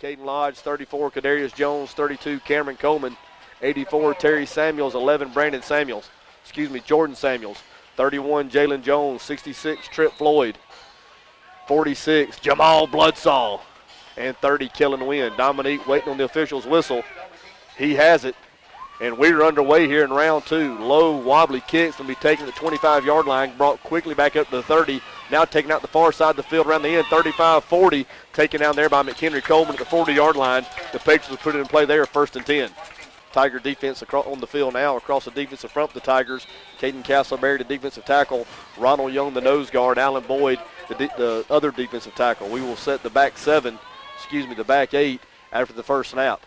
Caden Lodge. 34, Kadarius Jones. 32, Cameron Coleman. 84, Terry Samuels. 11, Jordan Samuels. 31, Jalen Jones. 66, Trip Floyd. 46, Jamal Bloodsaw. And 30, Kellen Wynn. Dominique waiting on the official's whistle. He has it. And we're underway here in round 2. Low, wobbly kicks will be taken to the 25-yard line, brought quickly back up to the 30. Now taken out the far side of the field around the end, 35-40. Taken down there by McHenry Coleman at the 40-yard line. The Patriots will put it in play there, 1st and 10. Tiger defense on the field now, across the defensive front of the Tigers. Caden Castleberry, the defensive tackle. Ronald Young, the nose guard. Alan Boyd, the other defensive tackle. We will set the back 8 after the first snap.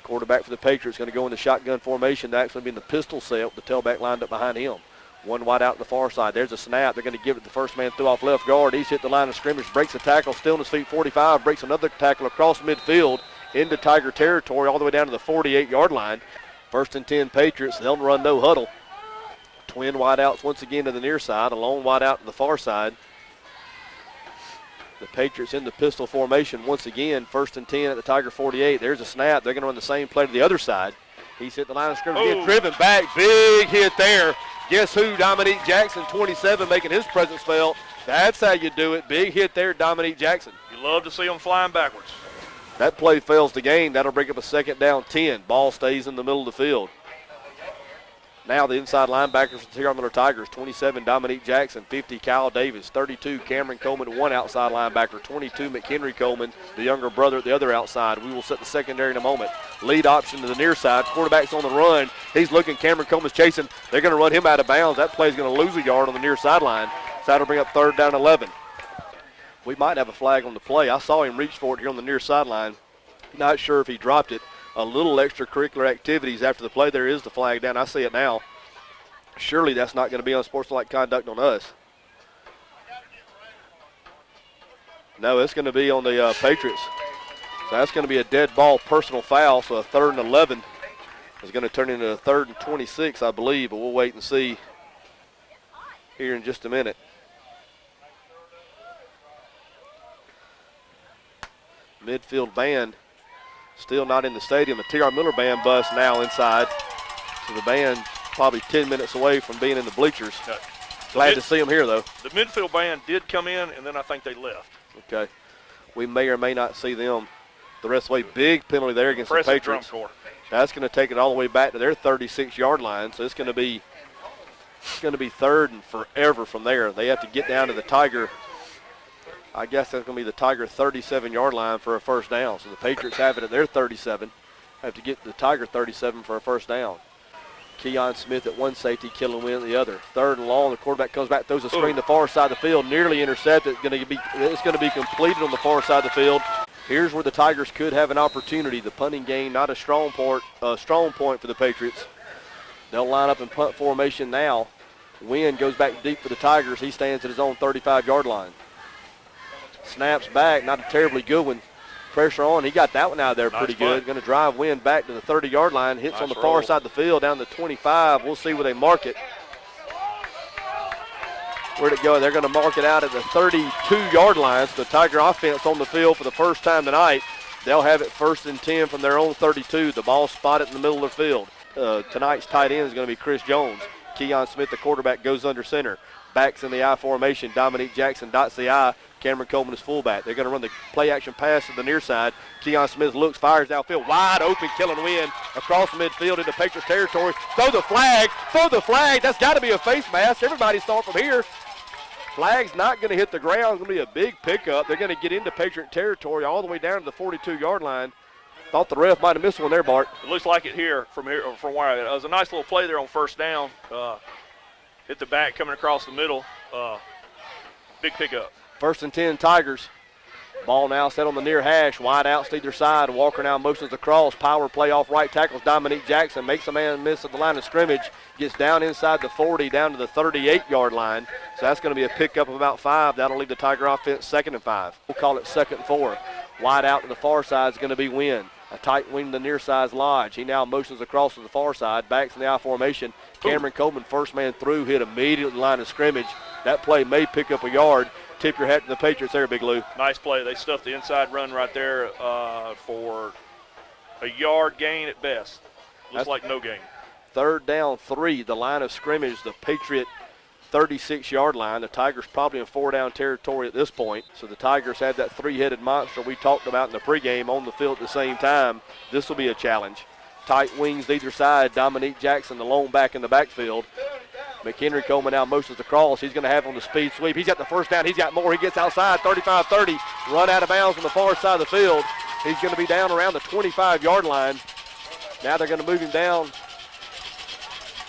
Quarterback for the Patriots going to go in the shotgun formation. That's going to be in the pistol set with the tailback lined up behind him. One wide out to the far side. There's a snap. They're going to give it to the first man through off left guard. He's hit the line of scrimmage, breaks a tackle, still on his feet, 45, breaks another tackle across midfield into Tiger territory all the way down to the 48-yard line. 1st and 10 Patriots. They'll run no huddle. Twin wide outs once again to the near side. A lone wide out to the far side. The Patriots in the pistol formation once again. 1st and 10 at the Tiger 48. There's a snap. They're going to run the same play to the other side. He's hit the line of scrimmage again, driven back. Big hit there. Guess who? Dominique Jackson, 27, making his presence felt. That's how you do it. Big hit there, Dominique Jackson. You love to see him flying backwards. That play fails the game. That'll bring up a 2nd down 10. Ball stays in the middle of the field. Now the inside linebackers for the T.R. Miller Tigers, 27, Dominique Jackson, 50, Kyle Davis, 32, Cameron Coleman, one outside linebacker, 22, McHenry Coleman, the younger brother at the other outside. We will set the secondary in a moment. Lead option to the near side. Quarterback's on the run. He's looking. Cameron Coleman's chasing. They're going to run him out of bounds. That play's going to lose a yard on the near sideline. So that'll bring up 3rd down 11. We might have a flag on the play. I saw him reach for it here on the near sideline. Not sure if he dropped it. A little extracurricular activities after the play. There is the flag down. I see it now. Surely that's not going to be unsportsmanlike conduct on us. No, it's going to be on the Patriots. So that's going to be a dead ball personal foul. So a 3rd and 11 is going to turn into a 3rd and 26, I believe. But we'll wait and see here in just a minute. Midfield band still not in the stadium. The T.R. Miller band bus now inside. So the band probably 10 minutes away from being in the bleachers. No. Glad to see them here, though. The midfield band did come in, and then I think they left. Okay. We may or may not see them the rest of the way. Big penalty there against the Patriots. That's going to take it all the way back to their 36-yard line. So it's going to be 3rd and forever from there. They have to get down to the Tiger. I guess that's going to be the Tiger 37-yard line for a 1st down. So the Patriots have it at their 37. Have to get the Tiger 37 for a 1st down. Keon Smith at one safety, Kellen Wynn at the other. 3rd and long. The quarterback comes back, throws a screen to the far side of the field, nearly intercepted. It's going to be completed on the far side of the field. Here's where the Tigers could have an opportunity. The punting game, not a strong point for the Patriots. They'll line up in punt formation now. Wynn goes back deep for the Tigers. He stands at his own 35-yard line. Snaps back, not a terribly good one. Pressure on. He got that one out of there pretty good. Going to drive Wynn back to the 30-yard line. Hits on the far side of the field down to 25. We'll see where they mark it. Where'd it go? They're going to mark it out at the 32-yard line. So the Tiger offense on the field for the first time tonight. They'll have it 1st and 10 from their own 32. The ball spotted in the middle of the field. Tonight's tight end is going to be Chris Jones. Keon Smith, the quarterback, goes under center. Backs in the I formation. Dominique Jackson dots the I. Cameron Coleman is fullback. They're going to run the play-action pass to the near side. Keon Smith looks, fires downfield. Wide open, Kellen Wynn across midfield into Patriots territory. Throw the flag. Throw the flag. That's got to be a face mask. Everybody saw it from here. Flag's not going to hit the ground. It's going to be a big pickup. They're going to get into Patriot territory all the way down to the 42-yard line. Thought the ref might have missed one there, Bart. It looks like it from where it was a nice little play there on 1st down. Hit the back coming across the middle. Big pickup. 1st and 10 Tigers. Ball now set on the near hash. Wide outs to either side. Walker now motions across. Power play off right tackles Dominique Jackson. Makes a man miss at the line of scrimmage. Gets down inside the 40, down to the 38-yard line. So that's going to be a pickup of about 5. That'll leave the Tiger offense 2nd and 5. We'll call it 2nd and 4. Wide out to the far side is going to be Wynn. A tight wing to the near side's Lodge. He now motions across to the far side. Backs in the I formation. Cameron Coleman, first man through, hit immediately line of scrimmage. That play may pick up a yard. tip your hat to the Patriots there, Big Lou. Nice play. They stuffed the inside run right there for a yard gain at best. Looks like no gain. 3rd down 3, the line of scrimmage, the Patriot 36-yard line. The Tigers probably in 4-down territory at this point. So the Tigers had that 3-headed monster we talked about in the pregame on the field at the same time. This will be a challenge. Tight wings either side. Dominique Jackson, the lone back in the backfield. McHenry Coleman now motions across. He's going to have on the speed sweep. He's got the first down. He's got more. He gets outside, 35-30. Run out of bounds on the far side of the field. He's going to be down around the 25-yard line. Now they're going to move him down.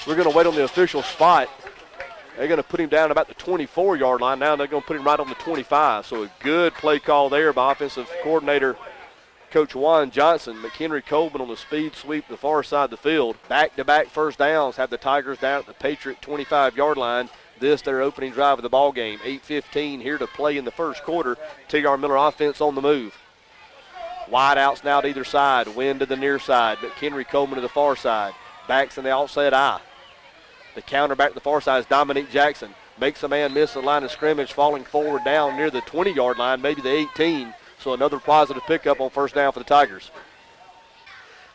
We're going to wait on the official spot. They're going to put him down about the 24-yard line. Now they're going to put him right on the 25. So a good play call there by offensive coordinator Coach Juan Johnson. McHenry Coleman on the speed sweep the far side of the field. Back-to-back first downs have the Tigers down at the Patriot 25-yard line. This their opening drive of the ball game. 8:15 here to play in the first quarter. T.R. Miller offense on the move. Wide outs now to either side. Wind to the near side. McHenry Coleman to the far side. Backs in the offset eye. The counter back to the far side is Dominique Jackson. Makes a man miss the line of scrimmage, falling forward down near the 20-yard line, maybe the 18. So another positive pickup on first down for the Tigers.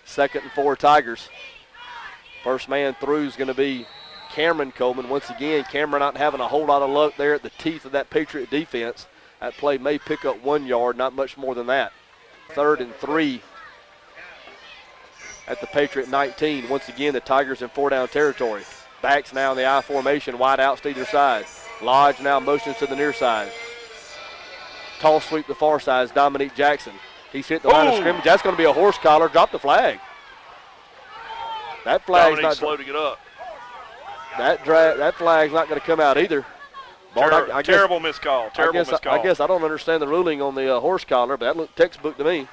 2nd and 4 Tigers. First man through is going to be Cameron Coleman. Once again, Cameron not having a whole lot of luck there at the teeth of that Patriot defense. That play may pick up 1 yard, not much more than that. 3rd and 3 at the Patriot 19. Once again, the Tigers in 4-down territory. Backs now in the I formation, wide outs to either side. Lodge now motions to the near side. Toss sweep the far side is Dominique Jackson. He's hit the line of scrimmage. That's going to be a horse collar. Drop the flag. That flag's Dominique's slow to get up. That flag's not going to come out either. Terrible missed call. Terrible missed call. I guess I don't understand the ruling on the horse collar, but that looked textbook to me.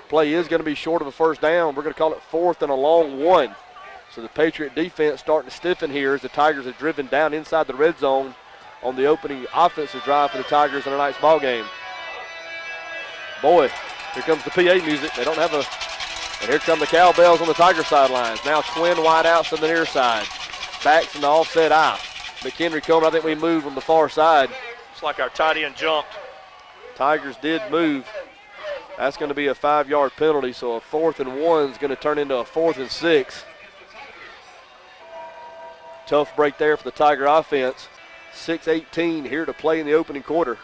Play is going to be short of a first down. We're going to call it 4th and a long 1. So the Patriot defense starting to stiffen here as the Tigers have driven down inside the red zone on the opening offensive drive for the Tigers in tonight's ball game. Boy, here comes the PA music. They don't have a, and here come the cowbells on the Tiger sidelines. Now twin wide outs to the near side. Backs in the offset eye. McHenry Coleman, I think we moved from the far side. It's like our tight end jumped. Tigers did move. That's going to be a 5-yard penalty, so a 4th and 1 is going to turn into a 4th and 6. Tough break there for the Tiger offense. 6:18 here to play in the opening quarter.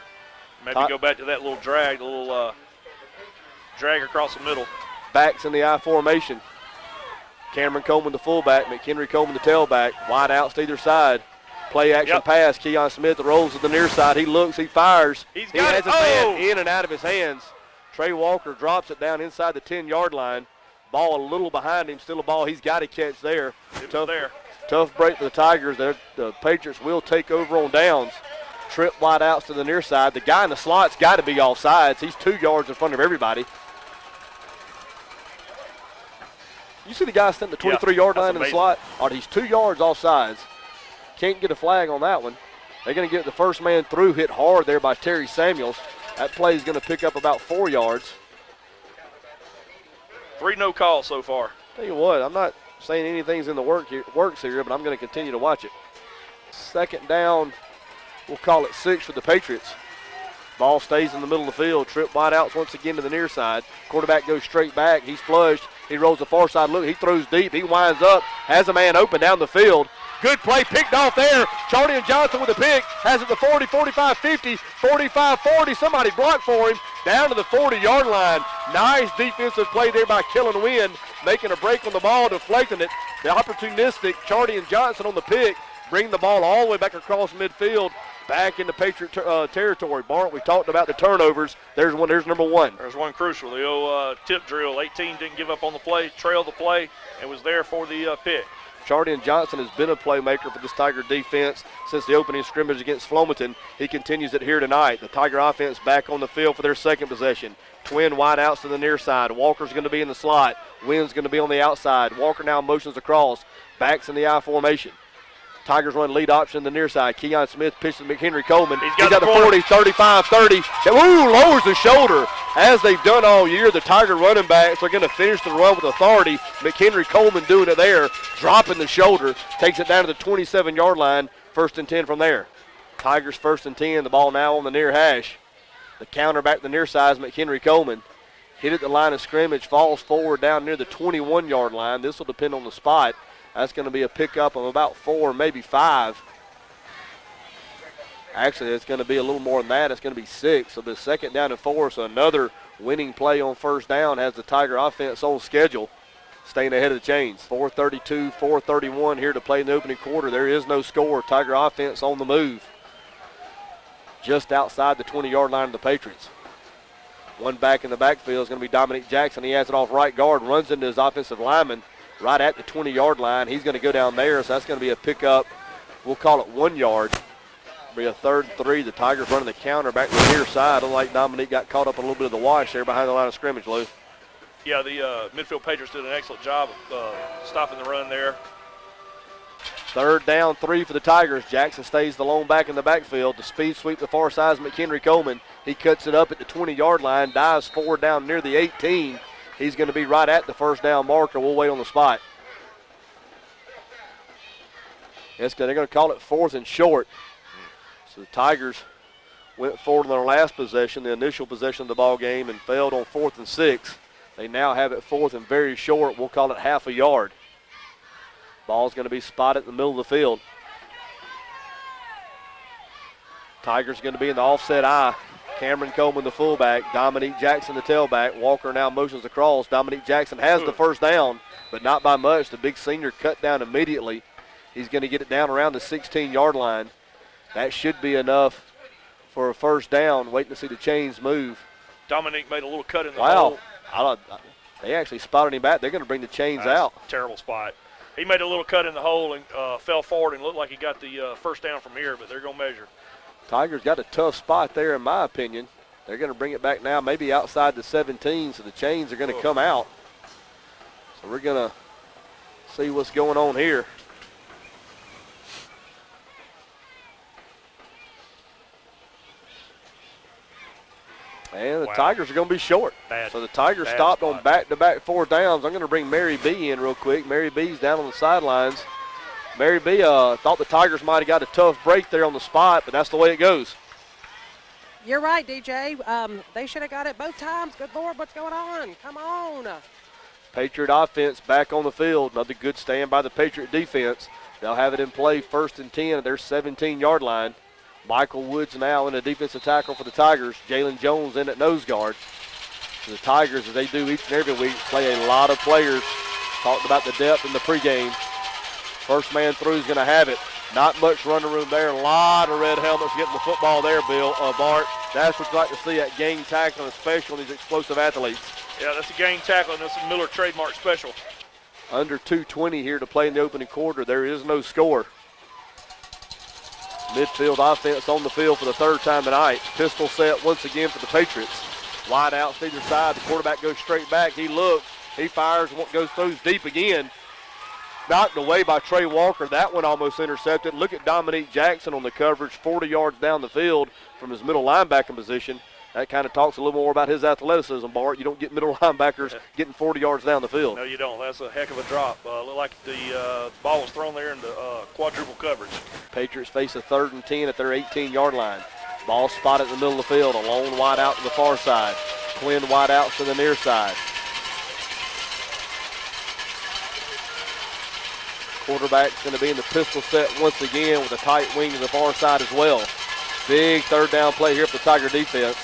Maybe go back to that little drag, drag across the middle. Backs in the I formation. Cameron Coleman the fullback, McHenry Coleman the tailback. Wide outs to either side. Play action pass. Keon Smith rolls to the near side. He looks, he fires. He has his man in and out of his hands. Trey Walker drops it down inside the 10-yard line. Ball a little behind him, still a ball he's got to catch there. Tough break for the Tigers. The Patriots will take over on downs. Trip wide outs to the near side. The guy in the slot's got to be off sides. He's 2 yards in front of everybody. You see the guy standing at the 23-yard line in the slot? Oh, he's 2 yards off sides. Can't get a flag on that one. They're going to get the first man through, hit hard there by Terry Samuels. That play is going to pick up about 4 yards. 3 no calls so far. Tell you what, I'm not saying anything's in the works here, but I'm going to continue to watch it. 2nd down, we'll call it 6 for the Patriots. Ball stays in the middle of the field. Trip wide outs once again to the near side. Quarterback goes straight back. He's flushed. He rolls the far side. Look, he throws deep. He winds up, has a man open down the field. Good play, picked off there. Charlie Johnson with a pick. Has it to 40, 45, 50, 45, 40. Somebody blocked for him. Down to the 40-yard line. Nice defensive play there by Kellen Wynn. Making a break on the ball, deflecting it. The opportunistic Charlie Johnson on the pick. Bring the ball all the way back across midfield. Back into Patriot territory. Barnett, we talked about the turnovers. There's number 1. There's one crucial. The old tip drill. 18 didn't give up on the play, trailed the play, and was there for the pick. Charlie Johnson has been a playmaker for this Tiger defense since the opening scrimmage against Flomaton. He continues it here tonight. The Tiger offense back on the field for their second possession. Twin wide outs to the near side. Walker's going to be in the slot. Wynn's going to be on the outside. Walker now motions across. Backs in the I formation. Tigers run lead option to the near side. Keon Smith pitches to McHenry Coleman. He's got the 40, 35, 30. Lowers the shoulder. As they've done all year, the Tiger running backs are going to finish the run with authority. McHenry Coleman doing it there, dropping the shoulder. Takes it down to the 27-yard line. 1st and 10 from there. Tigers 1st and 10. The ball now on the near hash. The counter back to the near side is McHenry Coleman. Hit at the line of scrimmage, falls forward down near the 21-yard line. This will depend on the spot. That's going to be a pickup of about 4, maybe 5. Actually, it's going to be a little more than that. It's going to be 6. So the 2nd down and 4. So another winning play on 1st down has the Tiger offense on schedule, staying ahead of the chains. 4:32, 4:31 here to play in the opening quarter. There is no score. Tiger offense on the move, just outside the 20-yard line of the Patriots. One back in the backfield is going to be Dominique Jackson. He has it off right guard, runs into his offensive lineman right at the 20-yard line. He's going to go down there, so that's going to be a pickup. We'll call it 1 yard. Be a 3rd and 3. The Tigers running the counter back to the near side. Unlike Dominique got caught up a little bit of the wash there behind the line of scrimmage, Lou. Yeah, the Midfield Patriots did an excellent job of stopping the run there. 3rd down, 3 for the Tigers. Jackson stays the lone back in the backfield. The speed sweep the far side is McHenry Coleman. He cuts it up at the 20-yard line, dives forward down near the 18. He's going to be right at the 1st down marker. We'll wait on the spot. They're going to call it 4th and short. So the Tigers went forward in their last possession, the initial possession of the ball game, and failed on 4th and 6. They now have it 4th and very short. We'll call it half a yard. Ball's going to be spotted in the middle of the field. Tigers going to be in the offset eye. Cameron Coleman, the fullback. Dominique Jackson, the tailback. Walker now motions across. Dominique Jackson has the 1st down, but not by much. The big senior cut down immediately. He's going to get it down around the 16-yard line. That should be enough for a 1st down. Waiting to see the chains move. Dominique made a little cut in the hole. They actually spotted him back. They're going to bring the chains out. Terrible spot. He made a little cut in the hole and fell forward and looked like he got the 1st down from here, but they're going to measure. Tigers got a tough spot there, in my opinion. They're going to bring it back now, maybe outside the 17, so the chains are going to come out. So we're going to see what's going on here. And the Tigers are going to be short. So the Tigers stopped on back-to-back 4th downs. I'm going to bring Mary B in real quick. Mary B's down on the sidelines. Mary B thought the Tigers might have got a tough break there on the spot, but that's the way it goes. You're right, DJ. They should have got it both times. Good Lord, what's going on? Come on. Patriot offense back on the field. Another good stand by the Patriot defense. They'll have it in play 1st and 10 at their 17-yard line. Michael Woods now in a defensive tackle for the Tigers. Jalen Jones in at nose guard. So the Tigers, as they do each and every week, play a lot of players. Talked about the depth in the pregame. 1st man through is going to have it. Not much running room there. A lot of red helmets getting the football there, Bart. That's what you like to see at gang tackling, especially on these explosive athletes. Yeah, that's a gang tackling. That's a Miller trademark special. Under 2:20 here to play in the opening quarter. There is no score. Midfield offense on the field for the 3rd time tonight. Pistol set once again for the Patriots. Wide out either side. The quarterback goes straight back. He looks. He fires. Throws deep again. Knocked away by Trey Walker. That one almost intercepted. Look at Dominique Jackson on the coverage, 40 yards down the field from his middle linebacker position. That kind of talks a little more about his athleticism, Bart. You don't get middle linebackers getting 40 yards down the field. No, you don't. That's a heck of a drop. Looked like the ball was thrown there into quadruple coverage. Patriots face a 3rd and 10 at their 18-yard line. Ball spotted in the middle of the field. A lone wide out to the far side. Twin wide outs to the near side. Quarterback's going to be in the pistol set once again with a tight wing to the far side as well. Big 3rd down play here for the Tiger defense.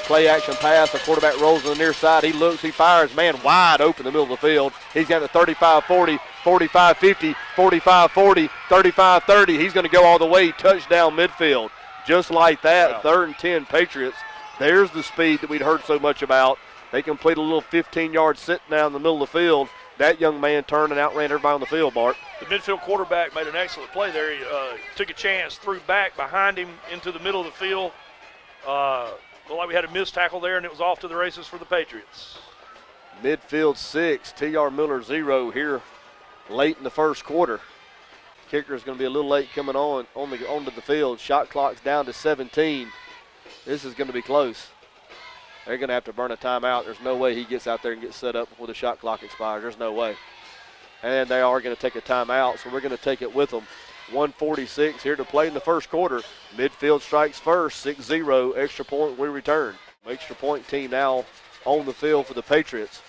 Play action pass. The quarterback rolls to the near side. He looks. He fires. Man wide open in the middle of the field. He's got the 35-40, 45-50, 45-40, 35-30. He's going to go all the way. Touchdown midfield. Just like that, wow. 3rd and 10 Patriots. There's the speed that we'd heard so much about. They complete a little 15-yard sit down in the middle of the field. That young man turned and outran everybody on the field, Bart. The midfield quarterback made an excellent play there. He took a chance, threw back behind him into the middle of the field. Looked like we had a missed tackle there, and it was off to the races for the Patriots. Midfield 6, T.R. Miller 0 here late in the 1st quarter. Kicker is going to be a little late coming onto the field. Shot clock's down to 17. This is going to be close. They're going to have to burn a timeout. There's no way he gets out there and gets set up before the shot clock expires. There's no way. And they are going to take a timeout, so we're going to take it with them. 1:46 here to play in the first quarter. Midfield strikes first, 6-0, extra point we return. Extra point team now on the field for the Patriots.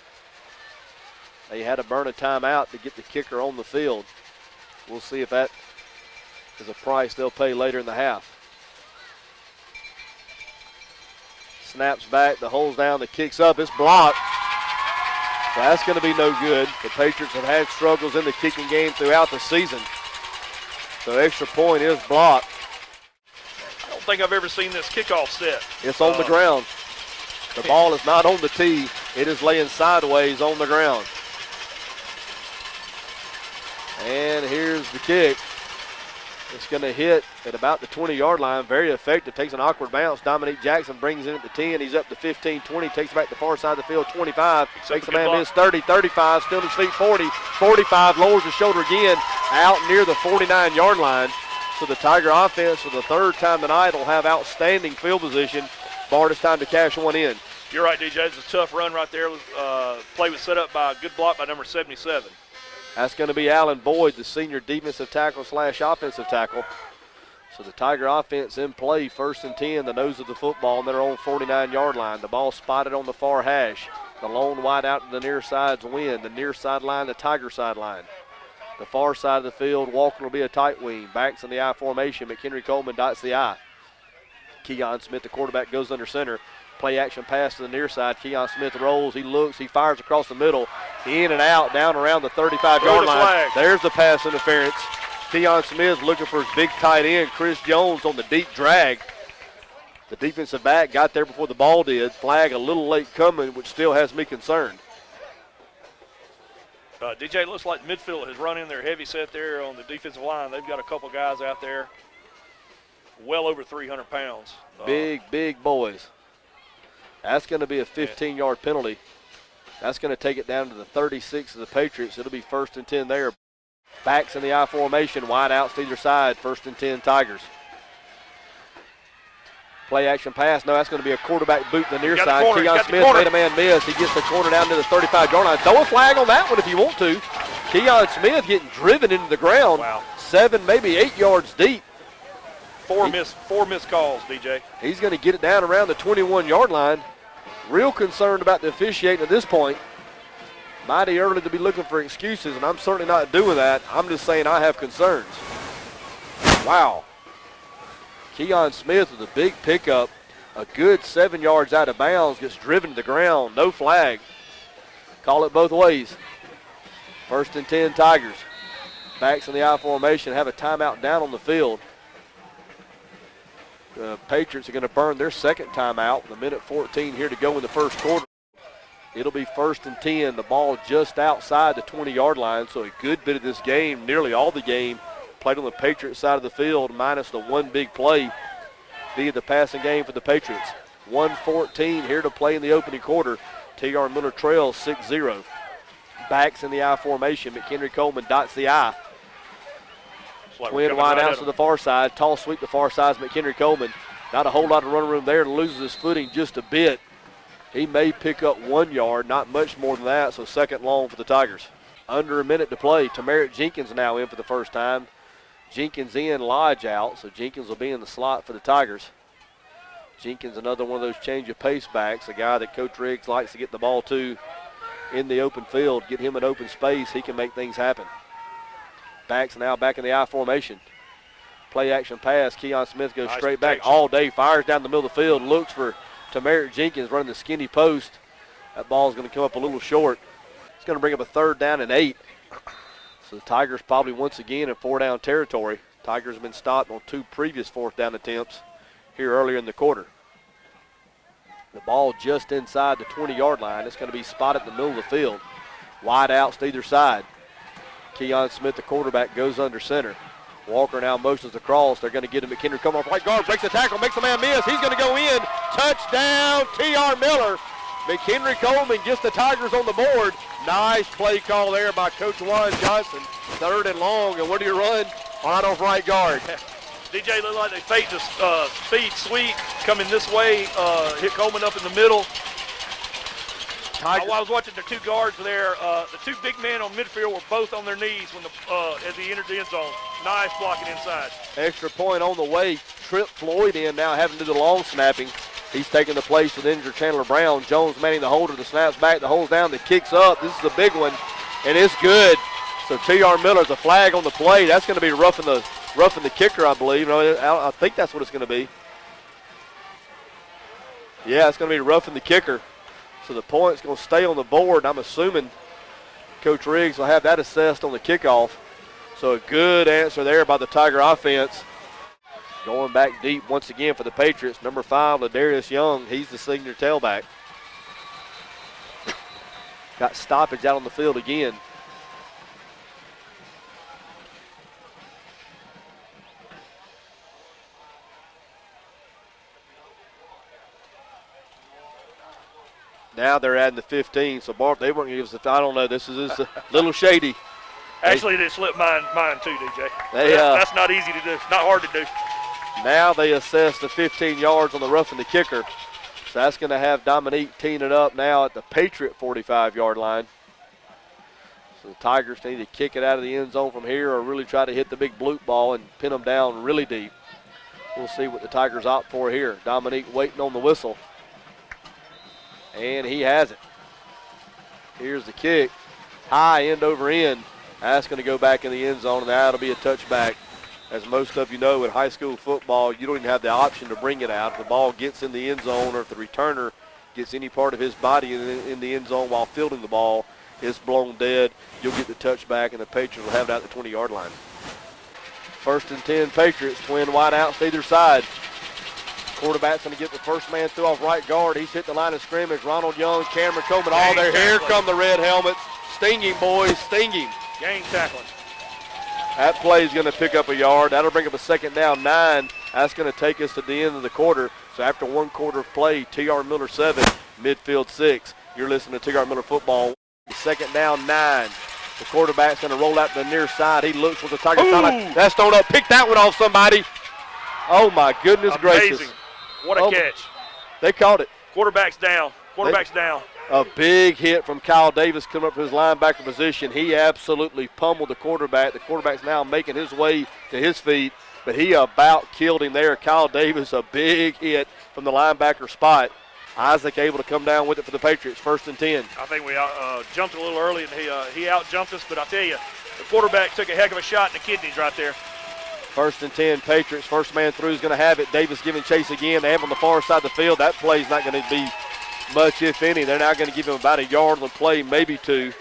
They had to burn a timeout to get the kicker on the field. We'll see if that is a price they'll pay later in the half. Snaps back, the hole's down, the kick's up, it's blocked. So that's going to be no good. The Patriots have had struggles in the kicking game throughout the season. So extra point is blocked. I don't think I've ever seen this kickoff set. It's on the ground. The ball is not on the tee. It is laying sideways on the ground. And here's the kick. It's going to hit at about the 20-yard line. Very effective. Takes an awkward bounce. Dominique Jackson brings it at the 10. He's up to 15, 20. Takes it back to the far side of the field, 25. Makes a man miss 30, 35. Still on his feet, 40, 45. Lowers the shoulder again. Out near the 49-yard line. So the Tiger offense for the third time tonight will have outstanding field position. Bart, it's time to cash one in. You're right, DJ. It's a tough run right there. Play was set up by a good block by number 77. That's going to be Alan Boyd, the senior defensive tackle / offensive tackle. So the Tiger offense in play, 1st and 10, the nose of the football on their own 49-yard line. The ball spotted on the far hash. The lone wide out to the near side's win. The near sideline, the Tiger sideline. The far side of the field, Walker will be a tight wing. Backs in the I formation. McHenry Coleman dots the I. Keon Smith, the quarterback, goes under center. Play action pass to the near side. Keon Smith rolls. He looks. He fires across the middle. In and out, down around the 35-yard line. Flag. There's the pass interference. Keon Smith looking for his big tight end, Chris Jones, on the deep drag. The defensive back got there before the ball did. Flag a little late coming, which still has me concerned. DJ, looks like midfield has run in their heavy set there on the defensive line. They've got a couple guys out there well over 300 pounds. Big boys. That's going to be a 15-yard penalty. That's going to take it down to the 36 of the Patriots. It'll be 1st and 10 there. Backs in the I formation, wide outs to either side, 1st and 10 Tigers. Play action pass. No, that's going to be a quarterback boot to the near side. Keon Smith made a man miss. He gets the corner down to the 35-yard line. Throw a flag on that one if you want to. Keon Smith getting driven into the ground. Wow. 7, maybe 8 yards deep. Four missed calls, DJ. He's going to get it down around the 21-yard line. Real concerned about the officiating at this point. Mighty early to be looking for excuses, and I'm certainly not doing that. I'm just saying I have concerns. Wow. Keon Smith with a big pickup. A good 7 yards out of bounds. Gets driven to the ground. No flag. Call it both ways. 1st and 10 Tigers. Backs in the I formation. Have a timeout down on the field. The Patriots are going to burn their second timeout. The minute 14 here to go in the first quarter. It'll be 1st and 10. The ball just outside the 20-yard line. So a good bit of this game, nearly all the game, played on the Patriots side of the field, minus the one big play via the passing game for the Patriots. 1:14 here to play in the opening quarter. T.R. Miller trails 6-0. Backs in the I formation. McHenry Coleman dots the I. Twin wide outs to the far side. Tall sweep to the far side. McHenry Coleman. Not a whole lot of run room there. Loses his footing just a bit. He may pick up 1 yard, not much more than that, so 2nd long for the Tigers. Under a minute to play. Tamarick Jenkins now in for the first time. Jenkins in, Lodge out, so Jenkins will be in the slot for the Tigers. Jenkins, another one of those change of pace backs, a guy that Coach Riggs likes to get the ball to in the open field, get him in open space. He can make things happen. Backs now back in the I formation. Play action pass. Keon Smith goes straight back all day, fires down the middle of the field, looks for Tamarick Jenkins running the skinny post. That ball's going to come up a little short. It's going to bring up a 3rd down and 8. So the Tigers probably once again in 4-down territory. Tigers have been stopped on 2 previous 4th down attempts here earlier in the quarter. The ball just inside the 20-yard line. It's going to be spotted in the middle of the field. Wide outs to either side. Keon Smith, the quarterback, goes under center. Walker now motions across. They're going to get him. McHenry come off right guard, breaks the tackle, makes a man miss. He's going to go in. Touchdown, T.R. Miller. McHenry Coleman gets the Tigers on the board. Nice play call there by Coach Juan Johnson. 3rd and long, and where do you run? On off right guard. DJ looked like they faked the speed sweep coming this way. Hit Coleman up in the middle. Tigers. While I was watching the 2 guards there, the 2 big men on midfield were both on their knees when as he entered the end zone. Nice blocking inside. Extra point on the way. Trip Floyd in now having to do the long snapping. He's taking the place with injured Chandler Brown. Jones manning the holder. The snaps back. The holds down. The kicks up. This is a big one, and it's good. So T.R. Miller's a flag on the play. That's going to be roughing the kicker, I believe. I think that's what it's going to be. Yeah, it's going to be roughing the kicker. So the point's going to stay on the board. I'm assuming Coach Riggs will have that assessed on the kickoff. So a good answer there by the Tiger offense. Going back deep once again for the Patriots. Number 5, Ladarius Young. He's the senior tailback. Got stoppage out on the field again. Now they're adding the 15. So, Bart, they weren't going to give us I don't know. This is a little shady. Actually, they slipped mine too, DJ. That's not easy to do. It's not hard to do. Now they assess the 15 yards on the roughing the kicker. So that's going to have Dominique teeing it up now at the Patriot 45-yard line. So the Tigers need to kick it out of the end zone from here or really try to hit the big bloop ball and pin them down really deep. We'll see what the Tigers opt for here. Dominique waiting on the whistle. And he has it. Here's the kick. High end over end. That's going to go back in the end zone, and that'll be a touchback. As most of you know, in high school football, you don't even have the option to bring it out. If the ball gets in the end zone or if the returner gets any part of his body in the end zone while fielding the ball, it's blown dead. You'll get the touchback, and the Patriots will have it out the 20-yard line. 1st and 10 Patriots, twin wideouts to either side. Quarterback's going to get the first man through off right guard. He's hit the line of scrimmage. Ronald Young, Cameron Coleman, all there. Here come the red helmets. Sting him, boys, sting him. Gang tackling. That play is going to pick up a yard. That'll bring up a 2nd down 9. That's going to take us to the end of the quarter. So after 1 quarter of play, T.R. Miller 7, Midfield 6. You're listening to T.R. Miller football. 2nd down 9. The quarterback's going to roll out to the near side. He looks with the Tigers. That's thrown up. Pick that one off somebody. Oh, my goodness gracious. What a catch. They caught it. Quarterback's down. Down. A big hit from Kyle Davis coming up from his linebacker position. He absolutely pummeled the quarterback. The quarterback's now making his way to his feet, but he about killed him there. Kyle Davis, a big hit from the linebacker spot. Isaac able to come down with it for the Patriots, 1st and 10. I think we jumped a little early, and he out-jumped us, but I tell you, the quarterback took a heck of a shot in the kidneys right there. 1st and 10 Patriots. First man through is going to have it. Davis giving chase again. They have on the far side of the field. That play's not going to be much, if any. They're now going to give him about a yard on the play, maybe 2.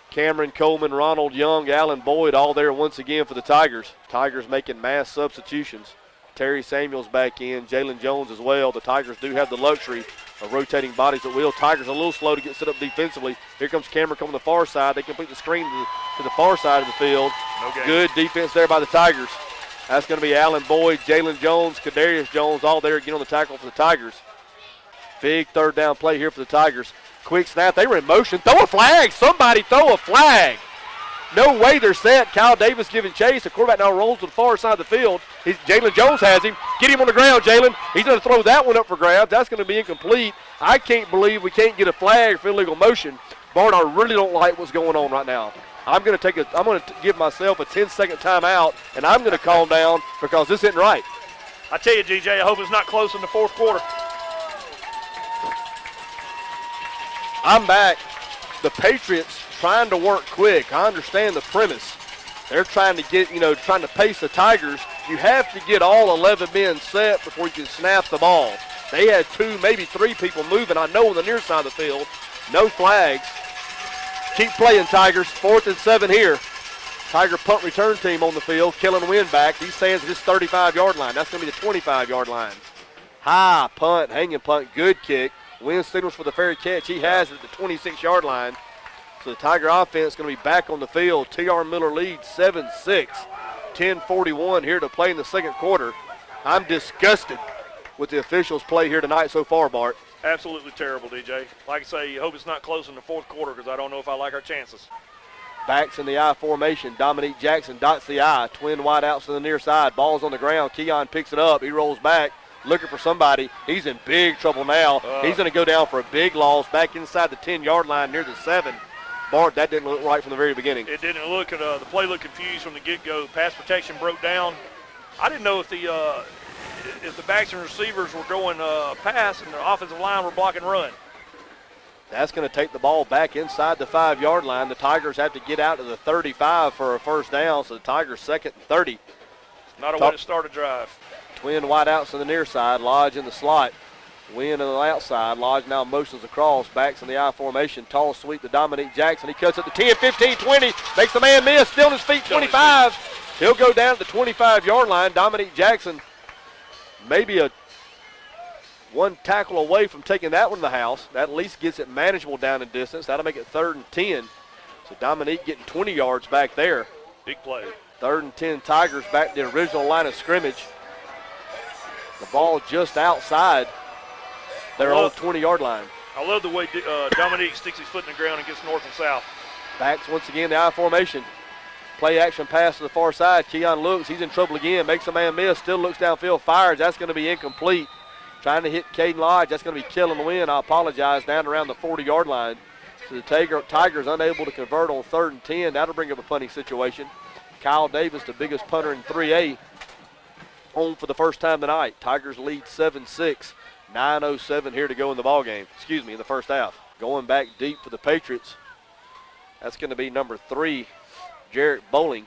Cameron Coleman, Ronald Young, Allen Boyd all there once again for the Tigers. Tigers making mass substitutions. Terry Samuels back in, Jalen Jones as well. The Tigers do have the luxury of rotating bodies at will. Tigers a little slow to get set up defensively. Here comes Cameron Coleman the far side. They complete the screen to the far side of the field. Good defense there by the Tigers. That's going to be Allen Boyd, Jalen Jones, Kadarius Jones all there again on the tackle for the Tigers. Big 3rd down play here for the Tigers. Quick snap. They were in motion. Throw a flag. Somebody throw a flag. No way they're set. Kyle Davis giving chase. The quarterback now rolls to the far side of the field. Jalen Jones has him. Get him on the ground, Jalen. He's going to throw that one up for grabs. That's going to be incomplete. I can't believe we can't get a flag for illegal motion. Bart, I really don't like what's going on right now. I'm going to give myself a 10-second timeout, and I'm going to calm down because this isn't right. I tell you, DJ, I hope it's not close in the 4th quarter. I'm back. The Patriots trying to work quick. I understand the premise. They're trying to trying to pace the Tigers. You have to get all 11 men set before you can snap the ball. They had 2, maybe 3 people moving, I know, on the near side of the field. No flags. Keep playing, Tigers. 4th and 7 here. Tiger punt return team on the field. Kellen Wynn back. He stands at his 35-yard line. That's going to be the 25-yard line. High punt, hanging punt, good kick. Wynn signals for the fair catch. He has it at the 26-yard line. So the Tiger offense is going to be back on the field. T.R. Miller leads 7-6. 10:41 here to play in the 2nd quarter. I'm disgusted with the officials' play here tonight so far, Bart. Absolutely terrible, DJ. Like I say, you hope it's not close in the 4th quarter because I don't know if I like our chances. Backs in the I formation. Dominique Jackson dots the I. Twin wideouts to the near side. Ball's on the ground. Keon picks it up. He rolls back. looking for somebody. He's in big trouble now. He's going to go down for a big loss back inside the 10-yard line near the 7. Bart, that didn't look right from the very beginning. It didn't look. The play looked confused from the get-go. Pass protection broke down. I didn't know if the backs and receivers were going pass and the offensive line were blocking run. That's going to take the ball back inside the 5-yard line. The Tigers have to get out to the 35 for a first down, so the Tigers 2nd and 30. Not a way to start a drive. Twin wideouts on the near side, Lodge in the slot. Wynn on the outside. Lodge now motions across, backs in the I formation. Tall sweep to Dominique Jackson. He cuts it to 10, 15, 20. Makes the man miss. Still on his feet, 25. He'll go down to the 25-yard line. Dominique Jackson maybe one tackle away from taking that one to the house. That at least gets it manageable down in distance. That'll make it 3rd and 10. So Dominique getting 20 yards back there. Big play. 3rd and 10 Tigers back to the original line of scrimmage. The ball just outside their own 20-yard line. I love the way Dominique sticks his foot in the ground and gets north and south. Backs once again the I formation. Play action pass to the far side. Keon looks. He's in trouble again. Makes a man miss. Still looks downfield. Fires. That's going to be incomplete. Trying to hit Caden Lodge. That's going to be killing the win. I apologize. Down around the 40-yard line. So the Tigers unable to convert on 3rd and 10. That'll bring up a punting situation. Kyle Davis, the biggest punter in 3A, home for the first time tonight. Tigers lead 7-6. 9:07 here to go in the ball game. Excuse me, in the first half. Going back deep for the Patriots. That's going to be number 3, Jarrett Bowling.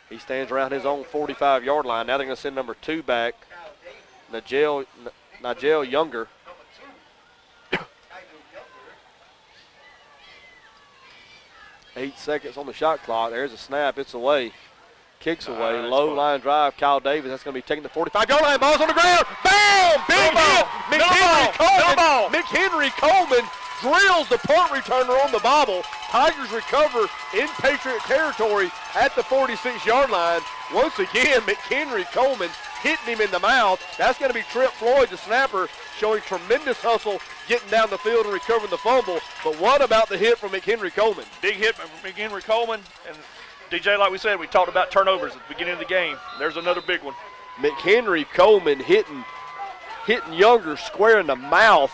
He stands around his own 45-yard line. Now they're going to send number 2 back, Nigel Younger. 8 seconds on the shot clock. There's a snap. It's away. Kicks away. Low line drive. Kyle Davis. That's going to be taking the 45-yard line. Ball's on the ground. Bam! Big hit. McHenry Coleman drills the punt returner on the bobble. Tigers recover in Patriot territory at the 46-yard line. Once again, McHenry Coleman hitting him in the mouth. That's going to be Trent Floyd, the snapper, showing tremendous hustle, getting down the field and recovering the fumble. But what about the hit from McHenry Coleman? Big hit from McHenry Coleman. And DJ, like we said, we talked about turnovers at the beginning of the game. There's another big one. McHenry Coleman hitting Younger square in the mouth.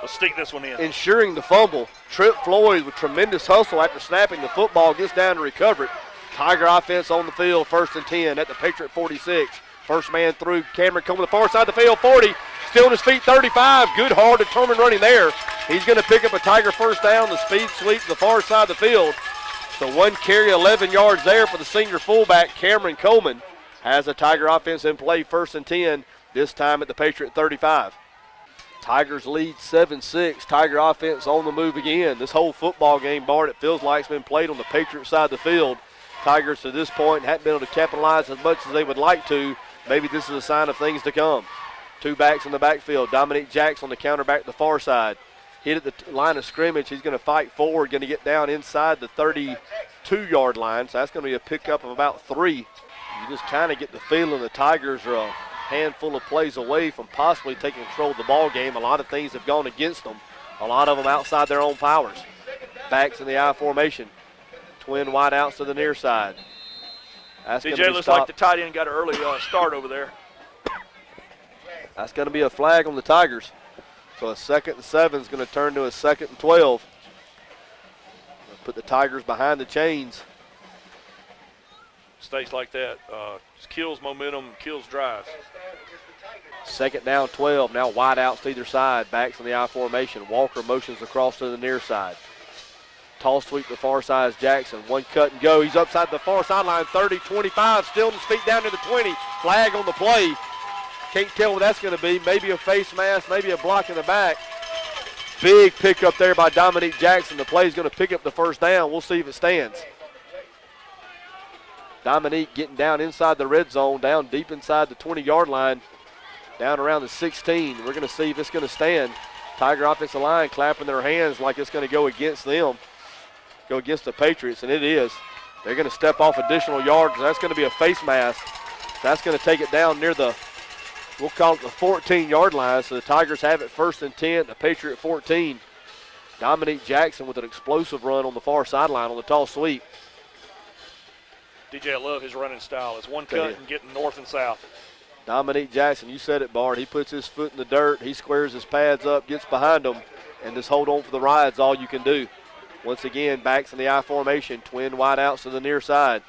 Let's stick this one in. Ensuring the fumble. Trent Floyd with tremendous hustle after snapping the football gets down to recover it. Tiger offense on the field, 1st and 10 at the Patriot 46. First man through, Cameron Coleman, the far side of the field, 40. Still on his feet, 35. Good, hard, determined running there. He's going to pick up a Tiger first down. The speed sweep to the far side of the field. So 1 carry, 11 yards there for the senior fullback, Cameron Coleman. Has a Tiger offense in play, 1st and 10, this time at the Patriot 35. Tigers lead 7-6. Tiger offense on the move again. This whole football game, Bart, it feels like it's been played on the Patriot side of the field. Tigers to this point hadn't been able to capitalize as much as they would like to. Maybe this is a sign of things to come. 2 backs in the backfield. Dominique Jackson on the counterback to the far side. Hit at the line of scrimmage. He's going to fight forward, going to get down inside the 32-yard line. So that's going to be a pickup of about 3. You just kind of get the feeling the Tigers are a handful of plays away from possibly taking control of the ball game. A lot of things have gone against them. A lot of them outside their own powers. Backs in the I formation. Twin wideouts to the near side. That's DJ looks like the tight end got an early start over there. That's going to be a flag on the Tigers. So a 2nd and 7 is going to turn to a 2nd and 12. Put the Tigers behind the chains. Mistakes like that just kills momentum, kills drives. 2nd down, 12. Now wide outs to either side. Backs in the I formation. Walker motions across to the near side. Toss sweep to the far side is Jackson. 1 cut and go. He's upside the far sideline. 30, 25. Still on his feet down to the 20. Flag on the play. Can't tell what that's going to be. Maybe a face mask, maybe a block in the back. Big pickup there by Dominique Jackson. The play is going to pick up the first down. We'll see if it stands. Dominique getting down inside the red zone, down deep inside the 20-yard line, down around the 16. We're going to see if it's going to stand. Tiger offensive line clapping their hands like it's going to go against them, go against the Patriots, and it is. They're going to step off additional yards. That's going to be a face mask. That's going to take it down near the, we'll call it the 14-yard line. So the Tigers have it 1st and 10, the Patriot 14. Dominique Jackson with an explosive run on the far sideline on the tall sweep. DJ, I love his running style. It's 1 cut and getting north and south. Dominique Jackson, you said it, Bart. He puts his foot in the dirt. He squares his pads up, gets behind them, and just hold on for the ride is all you can do. Once again, backs in the I formation. Twin wide outs to the near side.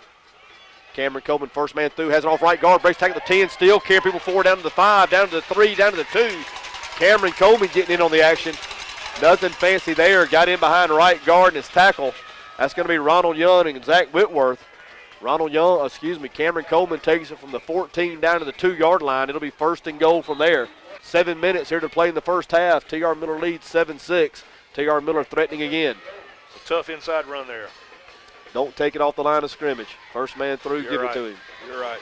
Cameron Coleman, first man through, has it off right guard, breaks tackle the 10, still carrying people forward down to the 5, down to the 3, down to the 2. Cameron Coleman getting in on the action. Nothing fancy there. Got in behind right guard and his tackle. That's going to be Ronald Young and Zach Whitworth. Cameron Coleman takes it from the 14 down to the 2-yard line. It'll be first and goal from there. 7 minutes here to play in the first half. T.R. Miller leads 7-6. T.R. Miller threatening again. It's a tough inside run there. Don't take it off the line of scrimmage. First man through, You're give right. it to him. You're right.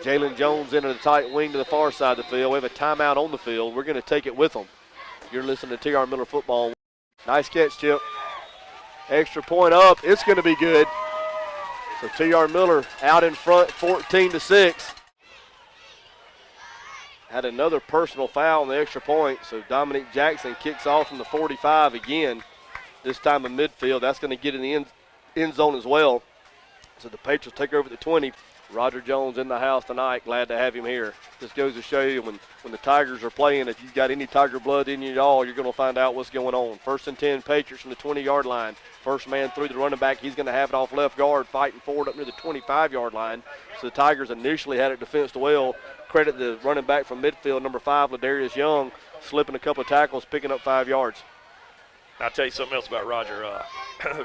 Jalen Jones into the tight wing to the far side of the field. We have a timeout on the field. We're going to take it with them. You're listening to T.R. Miller football. Nice catch, Chip. Extra point up. It's going to be good. So T.R. Miller out in front, 14-6. Had another personal foul on the extra point. So Dominique Jackson kicks off from the 45 again. This time in midfield. That's going to get in the end zone as well. So the Patriots take over the 20. Roger Jones in the house tonight. Glad to have him here. Just goes to show you when the Tigers are playing, if you've got any Tiger blood in you at all, you're going to find out what's going on. First and 10, Patriots from the 20-yard line. First man through the running back. He's going to have it off left guard, fighting forward up near the 25-yard line. So the Tigers initially had it defensed well. Credit the running back from midfield, number 5, Ladarius Young, slipping a couple of tackles, picking up 5 yards. I'll tell you something else about Roger.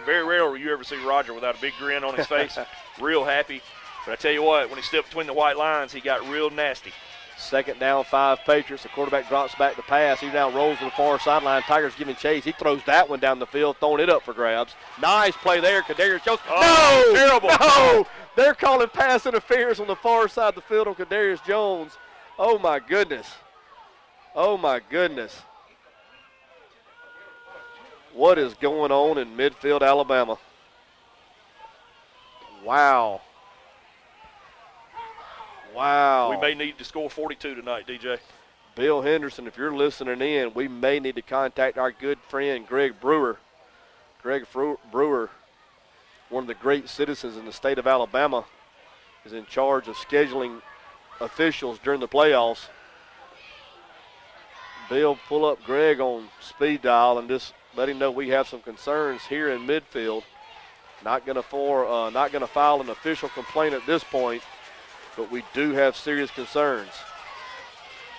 Very rare will you ever see Roger without a big grin on his face. Real happy. But I tell you what, when he stepped between the white lines, he got real nasty. Second down, 5 Patriots. The quarterback drops back to pass. He now rolls to the far sideline. Tigers giving chase. He throws that one down the field, throwing it up for grabs. Nice play there. Kadarius Jones. Oh, no! terrible. No! They're calling pass interference on the far side of the field on Kadarius Jones. Oh, my goodness. Oh, my goodness. What is going on in Midfield, Alabama? Wow. Wow. We may need to score 42 tonight, DJ. Bill Henderson, if you're listening in, we may need to contact our good friend Greg Brewer. Brewer, one of the great citizens in the state of Alabama, is in charge of scheduling officials during the playoffs. Bill, pull up Greg on speed dial and just let him know we have some concerns here in midfield. Not going to file an official complaint at this point, but we do have serious concerns.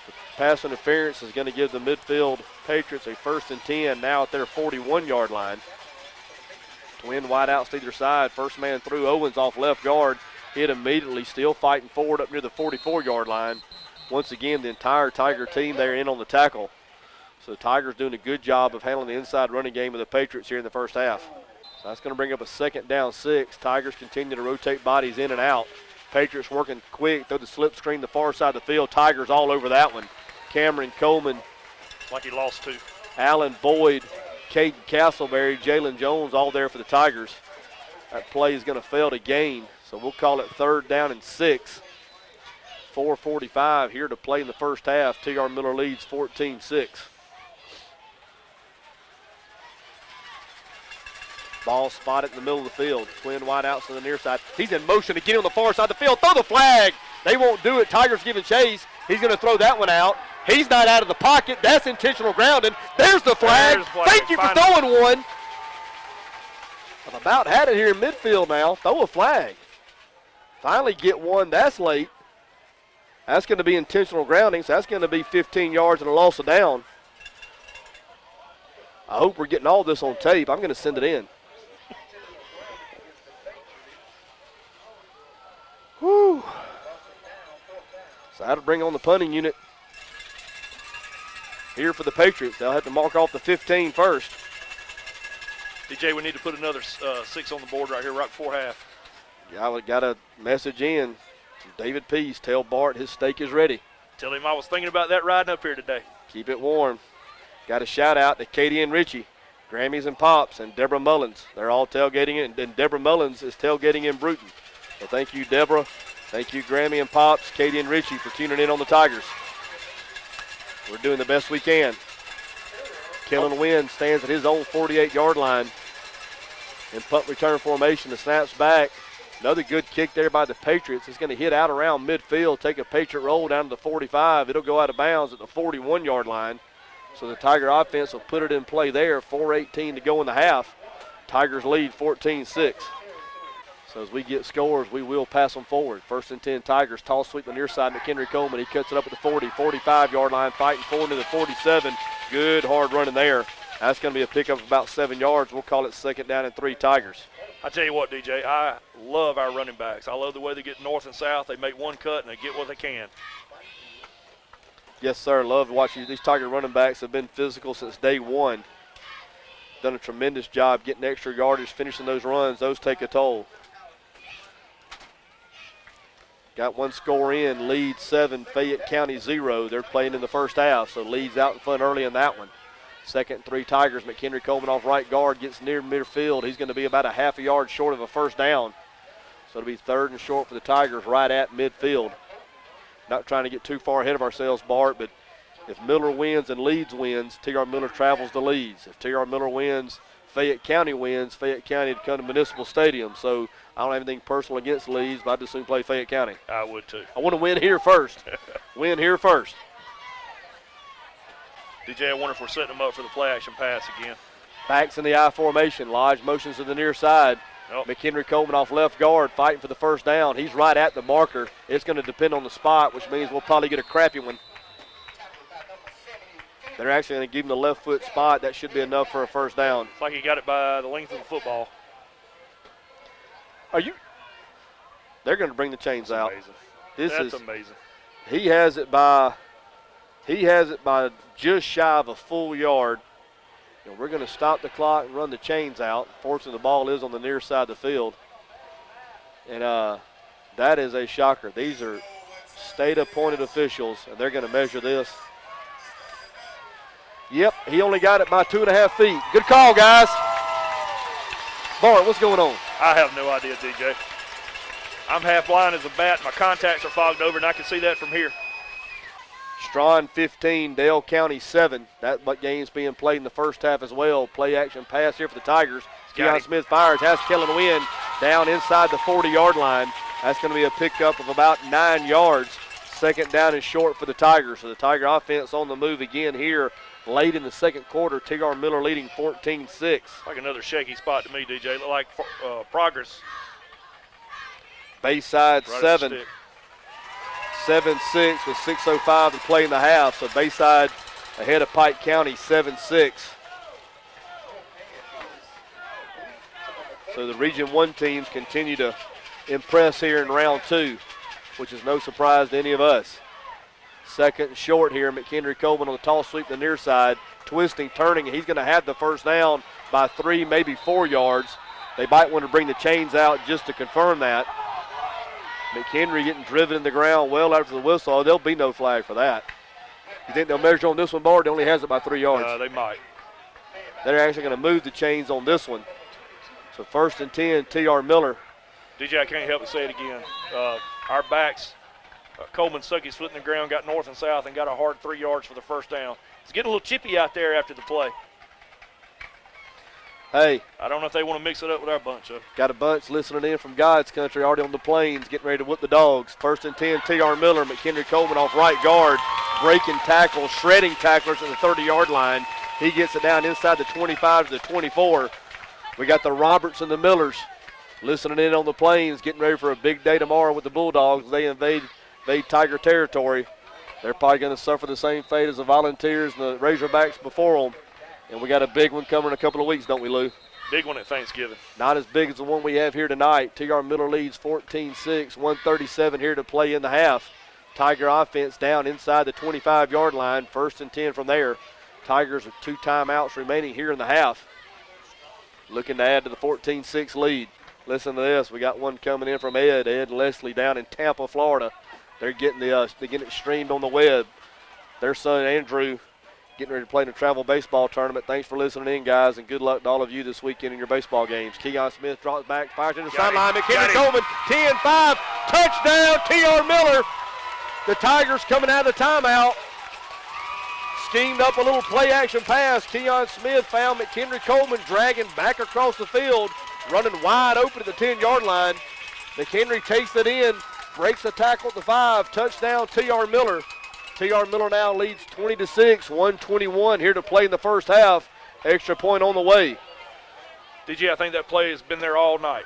The pass interference is going to give the midfield Patriots a first and 10 now at their 41-yard line. Twin wideouts to either side. First man through. Owens off left guard. Hit immediately, still fighting forward up near the 44-yard line. Once again, the entire Tiger team there in on the tackle. So the Tigers doing a good job of handling the inside running game of the Patriots here in the first half. So that's going to bring up a second down 6. Tigers continue to rotate bodies in and out. Patriots working quick, throw the slip screen the far side of the field. Tigers all over that one. Cameron Coleman. Like he lost 2. Allen Boyd, Caden Castleberry, Jalen Jones all there for the Tigers. That play is going to fail to gain, so we'll call it third down and 6. 4:45 here to play in the first half. T.R. Miller leads 14-6. Ball spotted in the middle of the field. Twin wideouts to the near side. He's in motion to get on the far side of the field. Throw the flag. They won't do it. Tigers giving chase. He's going to throw that one out. He's not out of the pocket. That's intentional grounding. There's the flag. There's the flag. Thank you for throwing one. I've about had it here in midfield now. Throw a flag. Finally get one. That's late. That's going to be intentional grounding, so that's going to be 15 yards and a loss of down. I hope we're getting all this on tape. I'm going to send it in. Whew. So that'll bring on the punting unit here for the Patriots. They'll have to mark off the 15 first. DJ, we need to put another 6 on the board right here, right before half. Yeah, I got a message in from David Pease. Tell Bart his steak is ready. Tell him I was thinking about that riding up here today. Keep it warm. Got a shout out to Katie and Richie, Grammys and Pops, and Deborah Mullins. They're all tailgating, and Deborah Mullins is tailgating in Bruton. So thank you, Deborah. Thank you, Grammy and Pops, Katie and Richie, for tuning in on the Tigers. We're doing the best we can. Kellen Wynn stands at his own 48-yard line in punt return formation. The snaps back. Another good kick there by the Patriots. It's going to hit out around midfield, take a Patriot roll down to the 45. It'll go out of bounds at the 41-yard line. So the Tiger offense will put it in play there. 4:18 to go in the half. Tigers lead 14-6. So as we get scores, we will pass them forward. 1st and 10 Tigers. Toss sweep on the near side. McHenry Coleman, he cuts it up at the 40, 45-yard line, fighting forward to the 47. Good hard running there. That's going to be a pickup of about 7 yards. We'll call it 2nd down and 3 Tigers. I tell you what, DJ, I love our running backs. I love the way they get north and south. They make one cut, and they get what they can. Yes, sir. Love to watch you. These Tiger running backs have been physical since day one. Done a tremendous job getting extra yardage, finishing those runs. Those take a toll. Got one score in, lead 7, Fayette County 0. They're playing in the first half, so leads out in front early in that one. 2nd and 3 Tigers. McHenry Coleman off right guard, gets near midfield. He's going to be about a half a yard short of a 1st down. So it'll be 3rd and short for the Tigers right at midfield. Not trying to get too far ahead of ourselves, Bart, but if Miller wins and Leeds wins, T.R. Miller travels to Leeds. If T.R. Miller wins, Fayette County wins, Fayette County to come to Municipal Stadium. So I don't have anything personal against Leeds, but I'd just soon play Fayette County. I would too. I want to win here first. Win here first. DJ, I wonder if we're setting them up for the play action pass again. Backs in the I formation. Lodge motions to the near side. Nope. McHenry Coleman off left guard, fighting for the 1st down. He's right at the marker. It's going to depend on the spot, which means we'll probably get a crappy one. They're actually going to give him the left foot spot. That should be enough for a 1st down. It's like he got it by the length of the football. They're going to bring the chains That's out. amazing. That's amazing. He has it by just shy of a full yard. And we're going to stop the clock and run the chains out. Fortunately, the ball is on the near side of the field. And that is a shocker. These are state-appointed officials, and they're going to measure this. Yep, he only got it by 2.5 feet. Good call, guys. Bart, what's going on? I have no idea, DJ. I'm half blind as a bat. My contacts are fogged over, and I can see that from here. Strawn 15, Dale County 7. That game's being played in the first half as well. Play action pass here for the Tigers. Keon Smith fires, has Kellen Wynn down inside the 40-yard line. That's going to be a pickup of about 9 yards. 2nd down and short for the Tigers. So the Tiger offense on the move again here late in the 2nd quarter. T.R. Miller leading 14-6. Like another shaky spot to me, DJ. Look like progress. Bayside Right 7. 7-6 with 6:05 to play in the half. So Bayside ahead of Pike County 7-6. So the Region 1 teams continue to impress here in round 2, which is no surprise to any of us. 2nd and short here. McHenry Coleman on the toss sweep to the near side. Twisting, turning, and he's going to have the 1st down by 3, maybe 4 yards. They might want to bring the chains out just to confirm that. McHenry getting driven in the ground well after the whistle. There'll be no flag for that. You think they'll measure on this one, Bart? They only has it by 3 yards. They might. They're actually going to move the chains on this one. So 1st and 10, T.R. Miller. DJ, I can't help but say it again. Our backs, Coleman stuck his foot in the ground, got north and south, and got a hard 3 yards for the 1st down. It's getting a little chippy out there after the play. Hey. I don't know if they want to mix it up with our bunch. Got a bunch listening in from God's country already on the plains, getting ready to whoop the dogs. 1st and 10, T.R. Miller. McHenry Coleman off right guard, breaking tackles, shredding tacklers at the 30-yard line. He gets it down inside the 25 to the 24. We got the Roberts and the Millers listening in on the plains, getting ready for a big day tomorrow with the Bulldogs. They invade Tiger territory. They're probably going to suffer the same fate as the Volunteers and the Razorbacks before them. And we got a big one coming in a couple of weeks, don't we, Lou? Big one at Thanksgiving. Not as big as the one we have here tonight. T.R. Miller leads 14-6, 1:37 here to play in the half. Tiger offense down inside the 25-yard line, 1st and 10 from there. Tigers with 2 timeouts remaining here in the half. Looking to add to the 14-6 lead. Listen to this. We got one coming in from Ed and Leslie down in Tampa, Florida. They're getting it streamed on the web. Their son, Andrew, getting ready to play in a travel baseball tournament. Thanks for listening in, guys, and good luck to all of you this weekend in your baseball games. Keon Smith drops back, fires into the sideline. McHenry Coleman, 10-5, touchdown, T.R. Miller. The Tigers coming out of the timeout. Schemed up a little play-action pass. Keon Smith found McHenry Coleman dragging back across the field, running wide open at the 10-yard line. McHenry takes it in, breaks the tackle at the 5, touchdown T.R. Miller. T.R. Miller now leads 20-6, 1:21 here to play in the first half. Extra point on the way. DJ, I think that play has been there all night.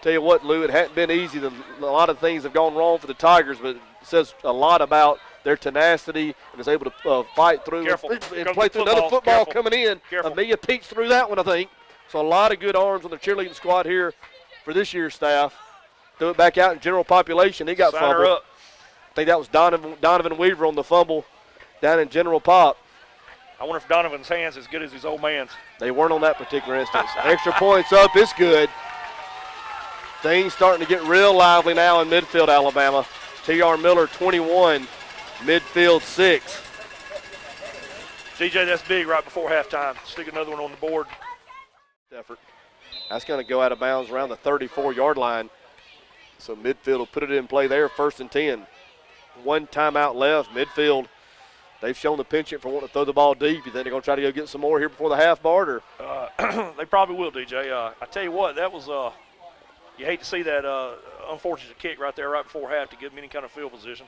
Tell you what, Lou, it hadn't been easy. A lot of things have gone wrong for the Tigers, but it says a lot about their tenacity and is able to fight through Careful. and play through another football coming in. Careful. Amelia peeks through that one, I think. So a lot of good arms on the cheerleading squad here for this year's staff. Threw it back out in general population. He got Sign her fumbled. up. I think that was Donovan Weaver on the fumble down in general pop. I wonder if Donovan's hand's as good as his old man's. They weren't on that particular instance. Extra points up. It's good. Things starting to get real lively now in Midfield, Alabama. T.R. Miller 21, Midfield 6. DJ, that's big right before halftime. Stick another one on the board. Effort. That's going to go out of bounds around the 34-yard line. So Midfield will put it in play there, 1st and 10. One timeout left. Midfield, they've shown the penchant for wanting to throw the ball deep. You think they're going to try to go get some more here before the half, Bart? Or? They probably will, DJ. I tell you what, that was you hate to see that unfortunate kick right there right before half to give them any kind of field position.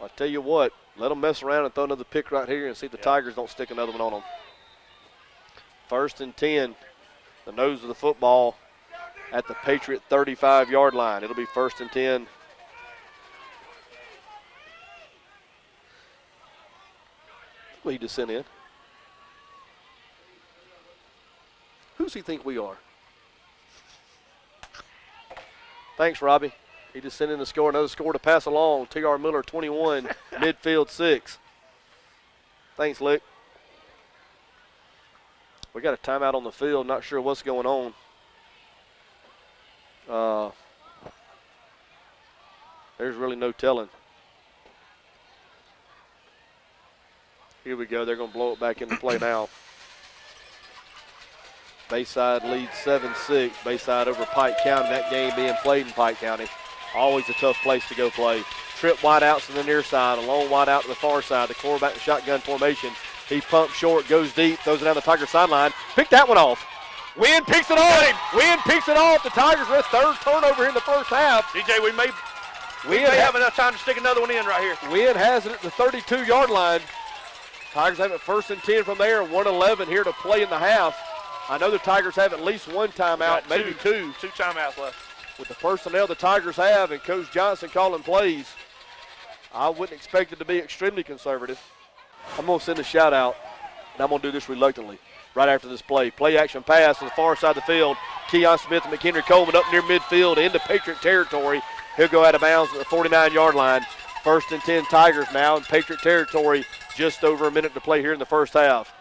I'll tell you what, let them mess around and throw another pick right here and see if the Tigers don't stick another one on them. 1st and 10, the nose of the football at the Patriot 35-yard line. It'll be 1st and 10. Lead to send in. Who's he think we are? Thanks, Robbie. He just sent in the score, another score to pass along. T.R. Miller 21, Midfield 6. Thanks, Lick. We got a timeout on the field. Not sure what's going on. There's really no telling. Here we go. They're going to blow it back into play now. Bayside leads 7-6. Bayside over Pike County. That game being played in Pike County. Always a tough place to go play. Trip wideouts to the near side. A long wide out to the far side. The quarterback in shotgun formation. He pumps short, goes deep, throws it down the Tiger sideline. Pick that one off. Wynn picks it off. Wynn picks it off. The Tigers with third turnover in the first half. DJ, we may have enough time to stick another one in right here. Wynn has it at the 32-yard line. Tigers have it 1st and 10 from there. 1:11 here to play in the half. I know the Tigers have at least one timeout, maybe two. Two timeouts left. With the personnel the Tigers have and Coach Johnson calling plays, I wouldn't expect it to be extremely conservative. I'm going to send a shout out, and I'm going to do this reluctantly right after this play. Play action pass to the far side of the field. Keon Smith and McHenry Coleman up near midfield into Patriot territory. He'll go out of bounds at the 49-yard line. 1st and 10 Tigers now in Patriot territory. Just over a minute to play here in the first half.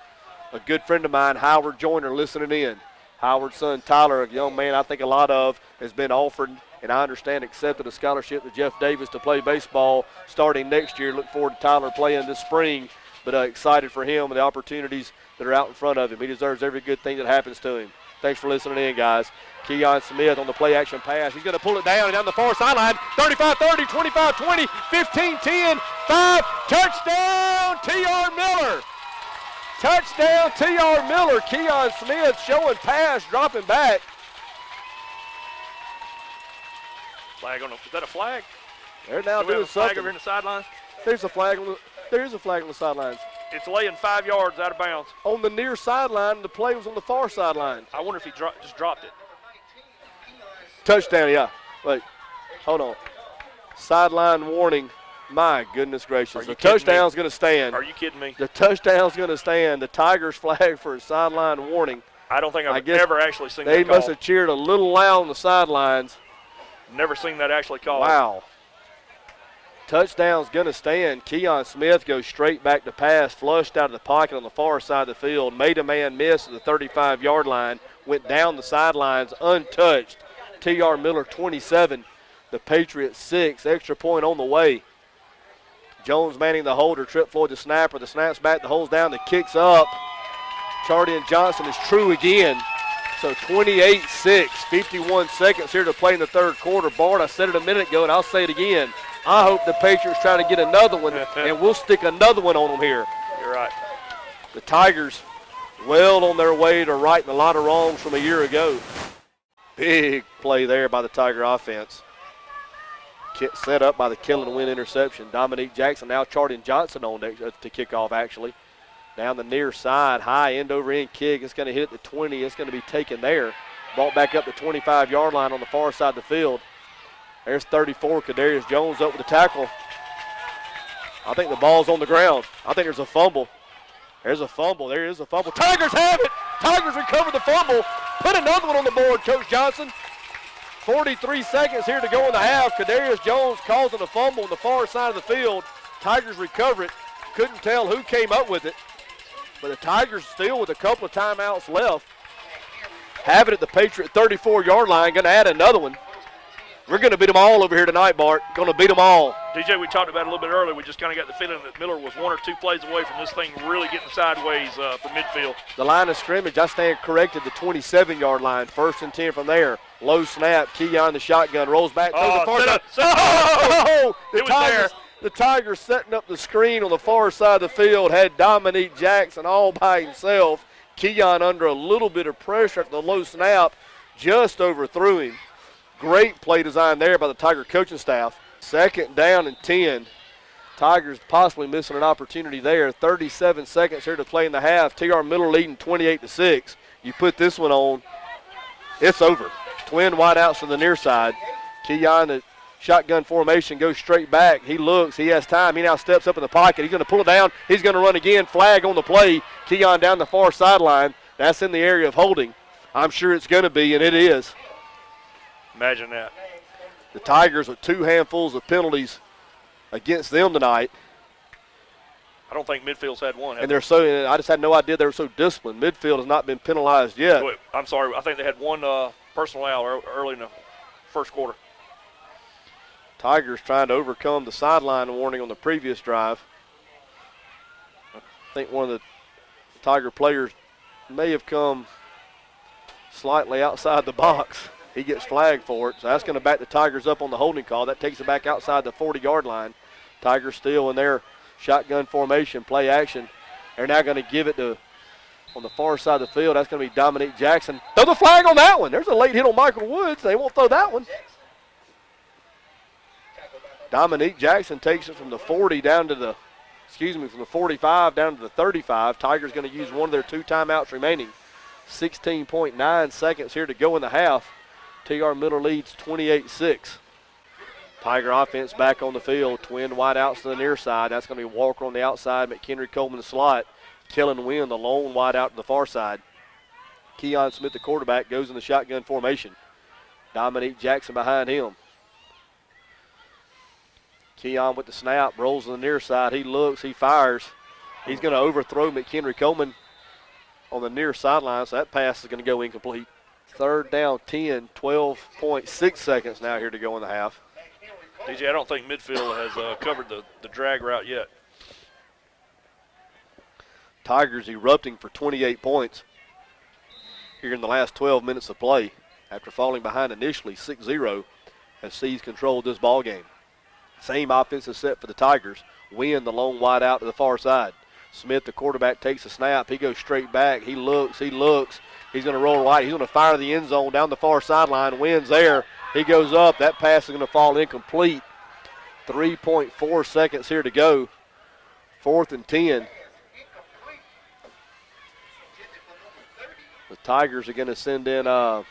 A good friend of mine, Howard Joyner, listening in. Howard's son, Tyler, a young man I think a lot of, has been offered, and I understand accepted a scholarship to Jeff Davis to play baseball starting next year. Look forward to Tyler playing this spring, but excited for him and the opportunities that are out in front of him. He deserves every good thing that happens to him. Thanks for listening in, guys. Keon Smith on the play-action pass. He's going to pull it down the far sideline. 35-30, 25-20, 15-10, 5. Touchdown, T.R. Miller. Touchdown, T.R. Miller. Keon Smith showing pass, dropping back. Flag on the, is that a flag? They're now doing flag something. over in the sidelines? There's a flag on the, there is a flag on the sidelines. It's laying 5 yards out of bounds. On the near sideline, the play was on the far sideline. I wonder if he just dropped it. Touchdown, yeah. Wait, hold on. Sideline warning. My goodness gracious. The touchdown's going to stand. Are you kidding me? The touchdown's going to stand. The Tigers flag for a sideline warning. I don't think I've ever actually seen that They call. must have cheered a little loud on the sidelines. Never seen that actually called. Wow. Touchdown's going to stand. Keon Smith goes straight back to pass, flushed out of the pocket on the far side of the field, made a man miss at the 35-yard line, went down the sidelines untouched. T.R. Miller 27, the Patriots 6, extra point on the way. Jones manning the holder, Trip Floyd the snapper, the snaps back, the holds down, the kicks up. Chardy and Johnson is true again. So 28-6, 51 seconds here to play in the third quarter. Bart, I said it a minute ago, and I'll say it again. I hope the Patriots try to get another one, and we'll stick another one on them here. You're right. The Tigers well on their way to righting a lot of wrongs from a year ago. Big play there by the Tiger offense. Set up by the kill and win interception. Dominique Jackson now charting Johnson on to kick off, actually. Down the near side, high end over end kick. It's going to hit at the 20. It's going to be taken there. Ball back up the 25-yard line on the far side of the field. There's 34, Kadarius Jones up with the tackle. I think the ball's on the ground. I think there's a fumble. There's a fumble. There is a fumble. Tigers have it. Tigers recover the fumble. Put another one on the board, Coach Johnson. 43 seconds here to go in the half. Kadarius Jones causing a fumble on the far side of the field. Tigers recover it. Couldn't tell who came up with it. But the Tigers still with a couple of timeouts left. Have it at the Patriot 34-yard line. Going to add another one. We're going to beat them all over here tonight, Bart. Going to beat them all. DJ, we talked about it a little bit earlier. We just kind of got the feeling that Miller was 1 or 2 plays away from this thing really getting sideways for midfield. The line of scrimmage, I stand corrected, the 27-yard line. 1st and 10 from there. Low snap. Keon the shotgun rolls back. The Tigers setting up the screen on the far side of the field. Had Dominique Jackson all by himself. Keon under a little bit of pressure at the low snap. Just overthrew him. Great play design there by the Tiger coaching staff. 2nd down and 10. Tigers possibly missing an opportunity there. 37 seconds here to play in the half. T.R. Miller leading 28-6. You put this one on, it's over. Twin wideouts to the near side. Keon, the shotgun formation, goes straight back. He looks. He has time. He now steps up in the pocket. He's going to pull it down. He's going to run again. Flag on the play. Keon down the far sideline. That's in the area of holding. I'm sure it's going to be, and it is. Imagine that. The Tigers with 2 handfuls of penalties against them tonight. I don't think midfield's had one. And I just had no idea they were so disciplined. Midfield has not been penalized yet. Wait, I'm sorry. I think they had one personal foul early in the first quarter. Tigers trying to overcome the sideline warning on the previous drive. I think one of the Tiger players may have come slightly outside the box. He gets flagged for it, so that's going to back the Tigers up on the holding call. That takes it back outside the 40-yard line. Tigers still in their shotgun formation, play action. They're now going to give it to, on the far side of the field, that's going to be Dominique Jackson. Throw the flag on that one. There's a late hit on Michael Woods. They won't throw that one. Dominique Jackson takes it from the 40 down to the, from the 45 down to the 35. Tigers going to use one of their 2 timeouts remaining. 16.9 seconds here to go in the half. T.R. Miller leads 28-6. Tiger offense back on the field. Twin wideouts to the near side. That's going to be Walker on the outside. McHenry Coleman the slot. Kellen Wynn, the lone wideout to the far side. Keon Smith, the quarterback, goes in the shotgun formation. Dominique Jackson behind him. Keon with the snap, rolls to the near side. He looks, he fires. He's going to overthrow McHenry Coleman on the near sideline, so that pass is going to go incomplete. 3rd down, 10, 12.6 seconds now here to go in the half. DJ, I don't think midfield has covered the drag route yet. Tigers erupting for 28 points here in the last 12 minutes of play after falling behind initially 6-0 has seized control of this ball game. Same offensive set for the Tigers. Wynn, the lone wide out to the far side. Smith, the quarterback, takes a snap. He goes straight back. He looks. He's going to roll right. He's going to fire the end zone down the far sideline. Wynn's there. He goes up. That pass is going to fall incomplete. 3.4 seconds here to go. 4th and 10. The Tigers are going to send in, I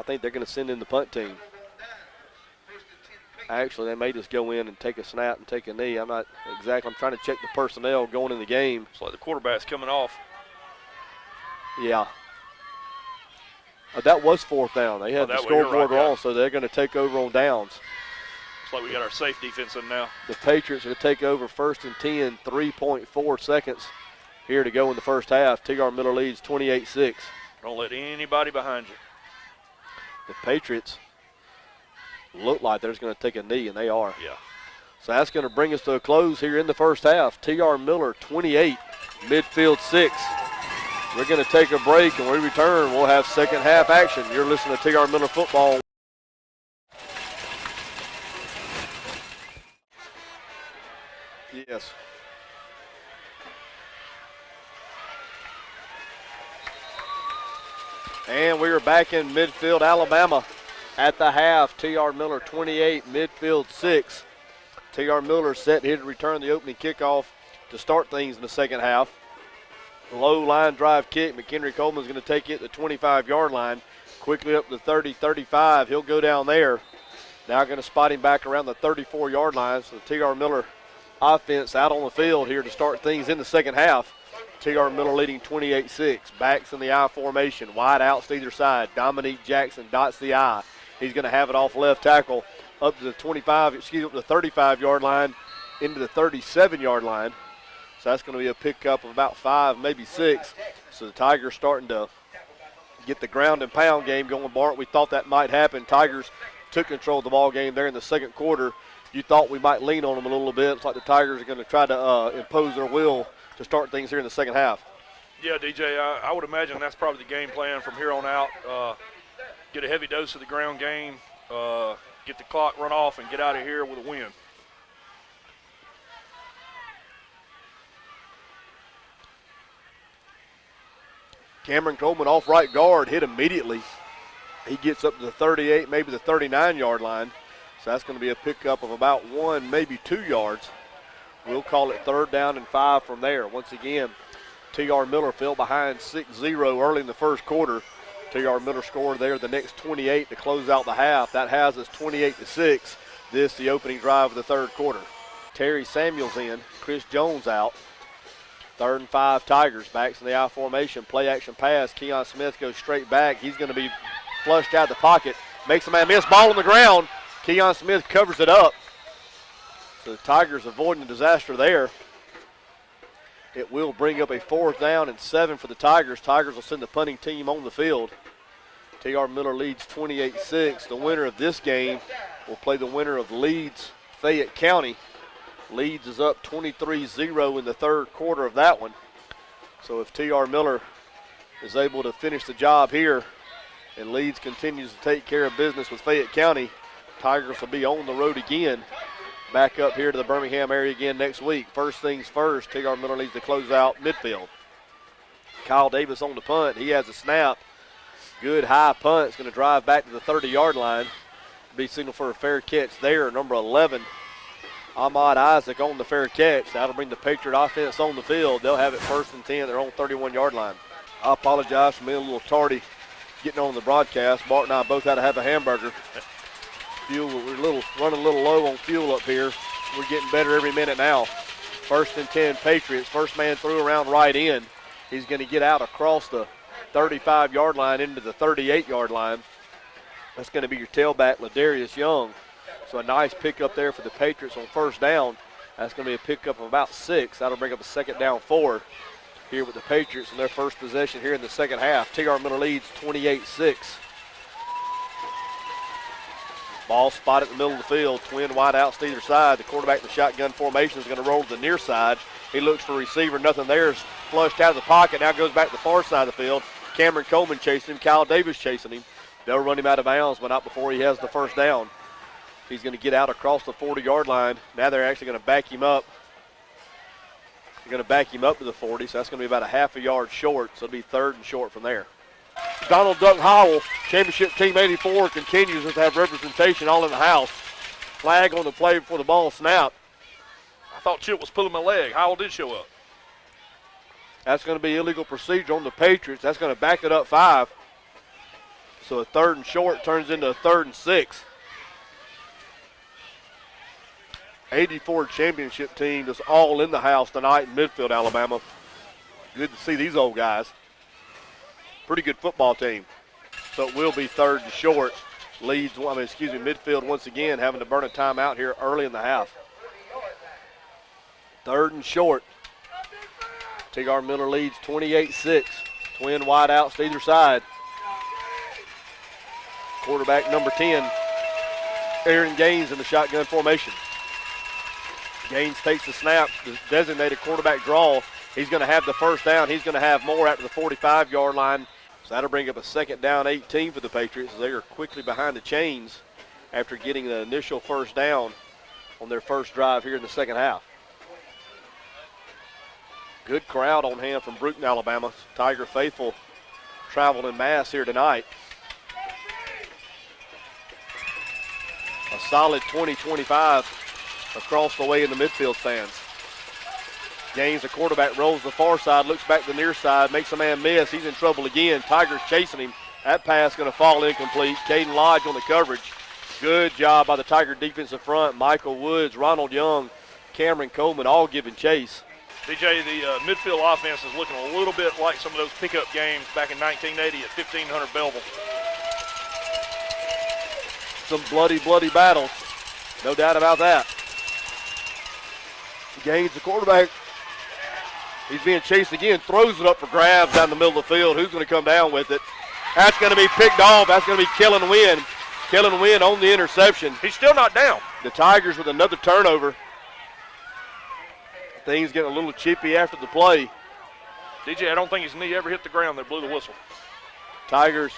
think they're going to send in the punt team. Actually, they may just go in and take a snap and take a knee. I'm not exactly. I'm trying to check the personnel going in the game. It's like the quarterback's coming off. Yeah. That was 4th down. They had the scoreboard wrong, so they're going to take over on downs. It's like we got our safe defense in now. The Patriots are going to take over 1st and 10, 3.4 seconds here to go in the first half. T.R. Miller leads 28-6. Don't let anybody behind you. The Patriots look like they're just going to take a knee, and they are. Yeah. So that's going to bring us to a close here in the first half. T.R. Miller 28, midfield 6. We're going to take a break, and when we return, we'll have second half action. You're listening to T.R. Miller Football. Yes. And we are back in Midfield, Alabama. At the half, T.R. Miller 28, Midfield 6. T.R. Miller set here to return the opening kickoff to start things in the second half. Low line drive kick. McHenry Coleman's going to take it to the 25-yard line. Quickly up to the 30, 35. He'll go down there. Now going to spot him back around the 34-yard line. So the T.R. Miller offense out on the field here to start things in the second half. T.R. Miller leading 28-6. Backs in the I formation. Wide outs to either side. Dominique Jackson dots the I. He's going to have it off left tackle up to the 35-yard line into the 37-yard line. So that's going to be a pickup of about 5, maybe 6. So the Tigers starting to get the ground and pound game going, Bart. We thought that might happen. Tigers took control of the ball game there in the second quarter. You thought we might lean on them a little bit. It's like the Tigers are going to try to impose their will to start things here in the second half. Yeah, DJ, I would imagine that's probably the game plan from here on out. Get a heavy dose of the ground game, get the clock run off, and get out of here with a win. Cameron Coleman off right guard, hit immediately. He gets up to the 38, maybe the 39-yard line. So that's going to be a pickup of about 1, maybe 2 yards. We'll call it 3rd down and 5 from there. Once again, T.R. Miller fell behind 6-0 early in the first quarter. T.R. Miller scored there the next 28 to close out the half. That has us 28-6. This the opening drive of the third quarter. Terry Samuels in, Chris Jones out. 3rd and 5 Tigers. Backs in the I formation. Play action pass. Keon Smith goes straight back. He's going to be flushed out of the pocket. Makes a man miss. Ball on the ground. Keon Smith covers it up. So the Tigers avoiding a disaster there. It will bring up a 4th down and 7 for the Tigers. Tigers will send the punting team on the field. T.R. Miller leads 28-6. The winner of this game will play the winner of Leeds Fayette County. Leeds is up 23-0 in the third quarter of that one. So if T.R. Miller is able to finish the job here and Leeds continues to take care of business with Fayette County, Tigers will be on the road again, back up here to the Birmingham area again next week. First things first, T.R. Miller needs to close out midfield. Kyle Davis on the punt. He has a snap. Good high punt. It's going to drive back to the 30-yard line. Be signaled for a fair catch there. Number 11, Ahmad Isaac on the fair catch. That'll bring the Patriot offense on the field. They'll have it 1st and 10. They're on 31-yard line. I apologize for being a little tardy getting on the broadcast. Bart and I both had to have a hamburger. We're running a little low on fuel up here. We're getting better every minute now. 1st and 10 Patriots. First man through around right in. He's going to get out across the 35-yard line into the 38-yard line. That's going to be your tailback, Ladarius Young. So a nice pickup there for the Patriots on 1st down. That's going to be a pickup of about 6. That'll bring up a 2nd down 4 here with the Patriots in their first possession here in the second half. T.R. Miller leads 28-6. Ball spotted in the middle of the field. Twin wide outs to either side. The quarterback in the shotgun formation is going to roll to the near side. He looks for a receiver. Nothing there. Is flushed out of the pocket. Now goes back to the far side of the field. Cameron Coleman chasing him. Kyle Davis chasing him. They'll run him out of bounds, but not before he has the 1st down. He's going to get out across the 40-yard line. Now they're actually going to back him up. They're going to back him up to the 40, so that's going to be about a half a yard short. So it'll be 3rd and short from there. Donald Duck Howell, championship team 84, continues to have representation all in the house. Flag on the play before the ball snapped. I thought Chip was pulling my leg. Howell did show up. That's going to be illegal procedure on the Patriots. That's going to back it up 5. So a 3rd and short turns into a 3rd and 6. 84 championship team is all in the house tonight in Midfield, Alabama. Good to see these old guys. Pretty good football team. So it will be 3rd and short. Midfield once again having to burn a timeout here early in the half. 3rd and short. T.R. Miller leads 28-6. Twin wide outs to either side. Quarterback number 10, Aaron Gaines in the shotgun formation. Gaines takes the snap, the designated quarterback draw. He's going to have the 1st down. He's going to have more after the 45-yard line. So that'll bring up a 2nd down 18 for the Patriots. They are quickly behind the chains after getting the initial 1st down on their first drive here in the second half. Good crowd on hand from Brewton, Alabama. Tiger faithful traveled in mass here tonight. solid 20-25 across the way in the midfield stands. Gains the quarterback, rolls the far side, looks back to the near side, makes a man miss. He's in trouble again. Tigers chasing him. That pass going to fall incomplete. Caden Lodge on the coverage. Good job by the Tiger defensive front. Michael Woods, Ronald Young, Cameron Coleman all giving chase. DJ, the midfield offense is looking a little bit like some of those pickup games back in 1980 at 1500 Belleville. Some bloody battles. No doubt about that. Gains the quarterback. He's being chased again. Throws it up for grabs down the middle of the field. Who's going to come down with it? That's going to be picked off. That's going to be Kellen Wynn. Kellen Wynn on the interception. He's still not down. The Tigers with another turnover. Things getting a little chippy after the play. DJ, I don't think his knee ever hit the ground. They blew the whistle. Tigers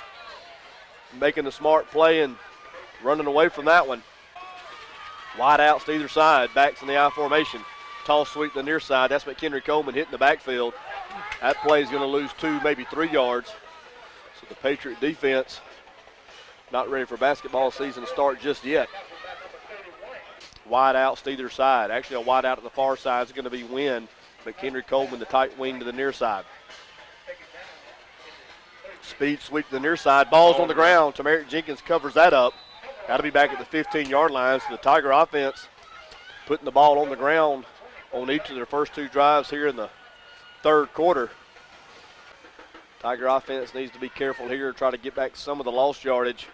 making the smart play and running away from that one. Wide outs to either side. Backs in the I formation. Toss sweep to the near side. That's McHenry Coleman hitting the backfield. That play is going to lose 2, maybe 3 yards. So the Patriot defense not ready for basketball season to start just yet. Wide outs to either side. Actually, a wide out to the far side is going to be Wynn. McHenry Coleman, the tight wing to the near side. Speed sweep to the near side. Ball's on the ground. Tamarick Jenkins covers that up. Got to be back at the 15-yard line. So the Tiger offense putting the ball on the ground on each of their first 2 drives here in the third quarter. Tiger offense needs to be careful here and try to get back some of the lost yardage.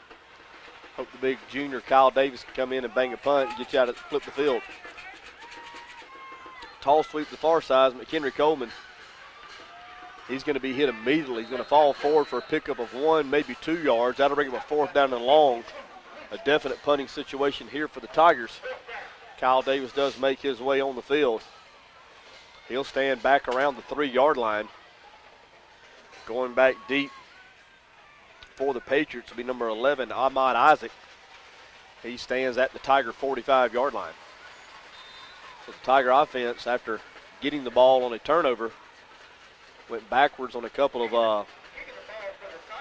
Hope the big junior Kyle Davis can come in and bang a punt and get you out to flip the field. Toss sweep to the far side. McHenry Coleman. He's going to be hit immediately. He's going to fall forward for a pickup of 1, maybe 2 yards. That'll bring him a 4th down and long. A definite punting situation here for the Tigers. Kyle Davis does make his way on the field. He'll stand back around the 3-yard line. Going back deep for the Patriots will be number 11, Ahmad Isaac. He stands at the Tiger 45-yard line. So the Tiger offense, after getting the ball on a turnover, went backwards on a couple of,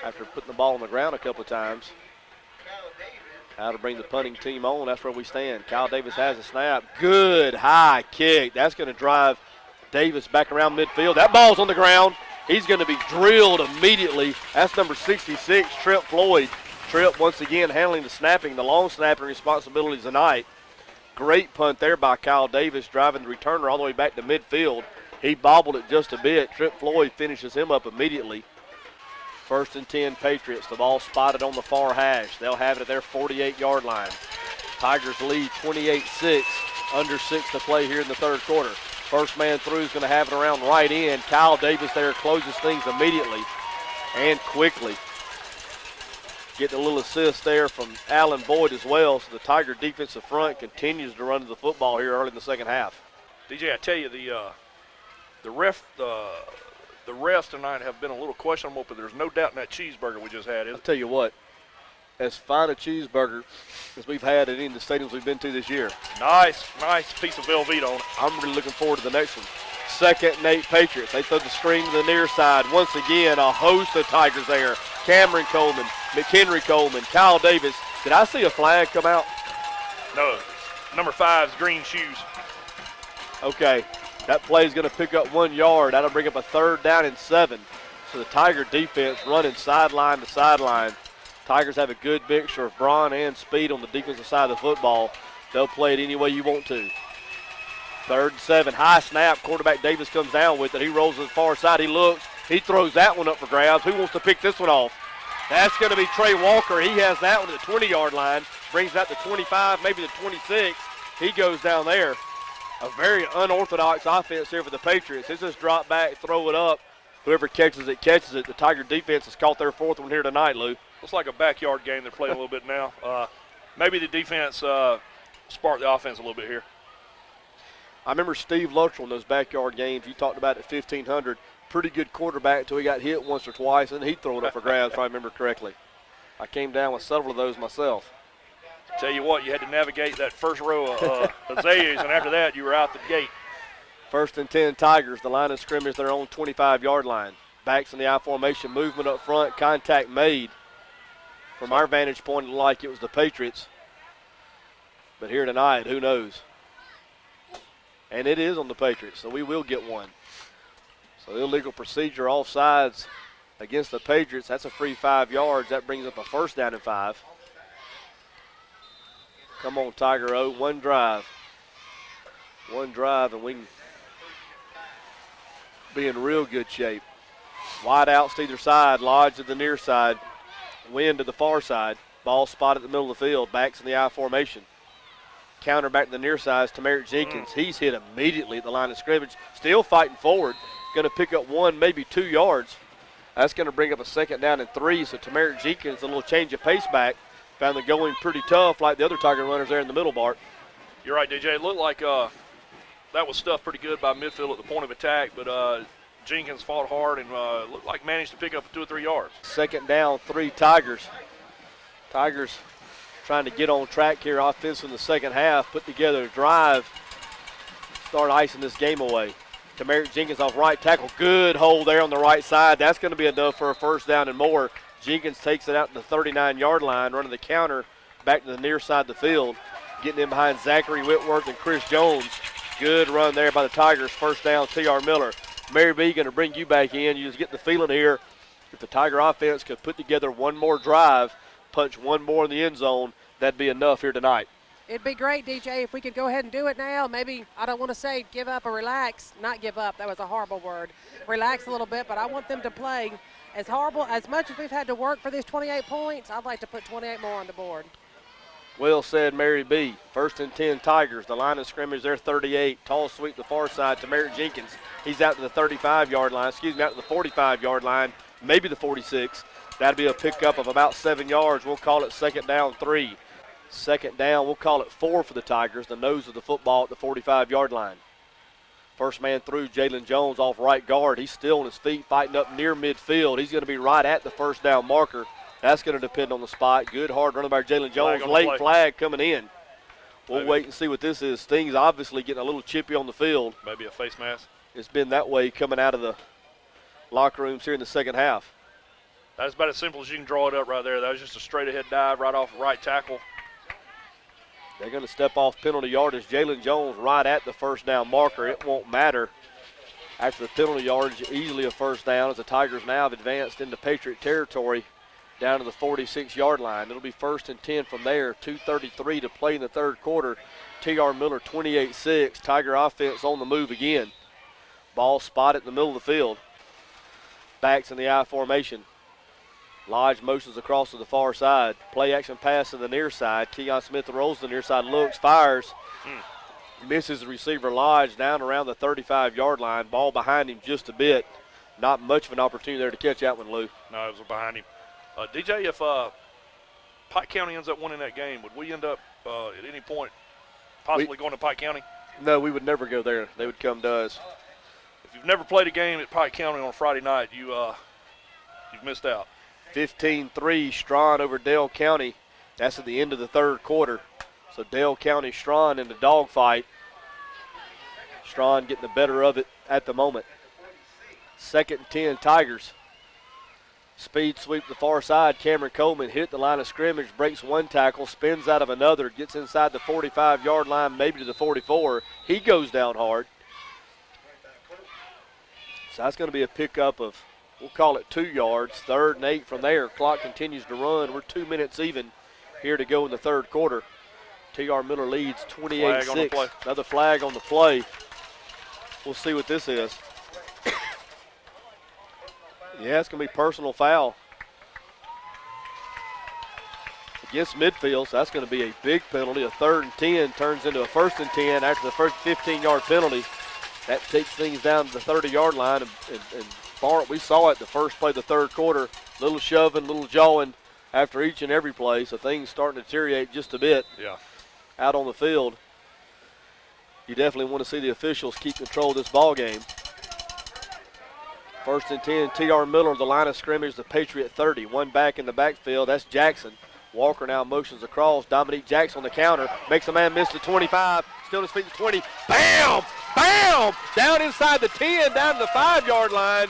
after putting the ball on the ground a couple of times. How to bring the punting team on, that's where we stand. Kyle Davis has a snap. Good high kick. That's going to drive Davis back around midfield. That ball's on the ground. He's going to be drilled immediately. That's number 66, Trip Floyd. Trip once again handling the snapping, the long snapping responsibilities tonight. Great punt there by Kyle Davis, driving the returner all the way back to midfield. He bobbled it just a bit. Trip Floyd finishes him up immediately. 1st and 10 Patriots. The ball spotted on the far hash. They'll have it at their 48-yard line. Tigers lead 28-6. Under 6 to play here in the third quarter. First man through is going to have it around right in. Kyle Davis there closes things immediately and quickly. Getting a little assist there from Allen Boyd as well. So the Tiger defensive front continues to run the football here early in the second half. DJ, I tell you, the refs tonight have been a little questionable, but there's no doubt in that cheeseburger we just had. I'll tell you what, as fine a cheeseburger as we've had at any of the stadiums we've been to this year. Nice piece of Velveeta on it. I'm really looking forward to the next one. 2nd and 8 Patriots. They throw the screen to the near side. Once again, a host of Tigers there. Cameron Coleman, McHenry Coleman, Kyle Davis. Did I see a flag come out? No, number 5's green shoes. Okay, that play is going to pick up 1 yard. That'll bring up a 3rd down and 7. So the Tiger defense running sideline to sideline. Tigers have a good mixture of brawn and speed on the defensive side of the football. They'll play it any way you want to. 3rd and 7, high snap. Quarterback Davis comes down with it. He rolls to the far side. He looks. He throws that one up for grabs. Who wants to pick this one off? That's going to be Trey Walker. He has that one at the 20-yard line. Brings that to 25, maybe the 26. He goes down there. A very unorthodox offense here for the Patriots. This is drop back, throw it up. Whoever catches it, catches it. The Tiger defense has caught their 4th one here tonight, Lou. Looks like a backyard game they're playing a little bit now. Maybe the defense sparked the offense a little bit here. I remember Steve Luttrell in those backyard games. You talked about at 1,500. Pretty good quarterback until he got hit once or twice, and he'd throw it up for grabs, if I remember correctly. I came down with several of those myself. Tell you what, you had to navigate that first row of azaleas, and after that, you were out the gate. 1st and 10 Tigers. The line of scrimmage, their own 25-yard line. Backs in the I formation, movement up front, contact made. From our vantage point, like it was the Patriots. But here tonight, who knows? And it is on the Patriots, so we will get one. So illegal procedure offsides against the Patriots. That's a free 5 yards. That brings up a first down and 5. Come on, Tiger O. One drive. One drive, and we can be in real good shape. Wide outs to either side. Lodge to the near side. Wynn to the far side. Ball spotted at the middle of the field. Backs in the I formation. Counter back to the near side to Merrick Jenkins. He's hit immediately at the line of scrimmage. Still fighting forward. Going to pick up 1, maybe 2 yards. That's going to bring up a second down and 3. So Tamarick Jenkins, a little change of pace back. Found the going pretty tough like the other Tiger runners there in the middle, Bart. You're right, DJ. It looked like that was stuffed pretty good by midfield at the point of attack, but Jenkins fought hard and looked like managed to pick up 2 or 3 yards. Second down, 3 Tigers. Tigers trying to get on track here offense in the second half, put together a drive, start icing this game away. Tamarick Jenkins off right tackle. Good hold there on the right side. That's going to be enough for a first down and more. Jenkins takes it out to the 39-yard line, running the counter back to the near side of the field, getting in behind Zachary Whitworth and Chris Jones. Good run there by the Tigers. First down, T.R. Miller. Mary B going to bring you back in. You just get the feeling here if the Tiger offense could put together one more drive, punch one more in the end zone, that'd be enough here tonight. It'd be great, DJ, if we could go ahead and do it now. Maybe, I don't want to say give up or relax. Not give up. That was a horrible word. Relax a little bit, but I want them to play as horrible. As much as we've had to work for these 28 points, I'd like to put 28 more on the board. Well said, Mary B. First and 10 Tigers. The line of scrimmage, they're 38. Tall sweep the far side to Merrick Jenkins. He's out to the 35-yard line. Out to the 45-yard line, maybe the 46. That'll be a pickup of about 7 yards. We'll call it second down 3. Second down, we'll call it 4 for the Tigers. The nose of the football at the 45-yard line. First man through, Jalen Jones off right guard. He's still on his feet fighting up near midfield. He's going to be right at the first down marker. That's going to depend on the spot. Good hard running by Jalen Jones. Late flag coming in. We'll wait and see what this is. Sting's obviously getting a little chippy on the field. Maybe a face mask. It's been that way coming out of the locker rooms here in the second half. That's about as simple as you can draw it up right there. That was just a straight ahead dive right off right tackle. They're going to step off penalty yardage. Jalen Jones right at the first down marker. It won't matter. After the penalty yardage, easily a first down as the Tigers now have advanced into Patriot territory down to the 46-yard line. It'll be first and 10 from there. 2:33 to play in the third quarter. T.R. Miller 28-6. Tiger offense on the move again. Ball spotted in the middle of the field. Backs in the I formation. Lodge motions across to the far side. Play action pass to the near side. Keon Smith rolls to the near side, looks, fires. Misses the receiver Lodge down around the 35-yard line. Ball behind him just a bit. Not much of an opportunity there to catch that one, Lou. No, it was behind him. DJ, if Pike County ends up winning that game, would we end up at any point possibly going to Pike County? No, we would never go there. They would come to us. If you've never played a game at Pike County on a Friday night, you've missed out. 15-3 Strawn over Dale County. That's at the end of the third quarter. So Dale County Strawn in the dogfight. Strawn getting the better of it at the moment. Second and 10 Tigers. Speed sweep the far side. Cameron Coleman hit the line of scrimmage, breaks one tackle, spins out of another, gets inside the 45-yard line, maybe to the 44. He goes down hard. So that's going to be a pickup of, we'll call it 2 yards, 3rd and 8 from there. Clock continues to run. We're 2 minutes even here to go in the third quarter. T.R. Miller leads 28-6. Another flag on the play. We'll see what this is. Yeah, it's going to be personal foul against Midfield, so that's going to be a big penalty. A 3rd and 10 turns into a 1st and 10 after the first 15-yard penalty. That takes things down to the 30-yard line. And Bart, we saw it the first play of the third quarter. Little shoving, little jawing after each and every play, so things starting to deteriorate just a bit out on the field. You definitely want to see the officials keep control of this ball game. 1st and 10, T.R. Miller, the line of scrimmage, the Patriot 30. One back in the backfield, that's Jackson. Walker now motions across. Dominique Jackson on the counter. Makes a man miss the 25. Still on his feet to 20. Bam! Bam! Down inside the 10, down to the 5-yard line.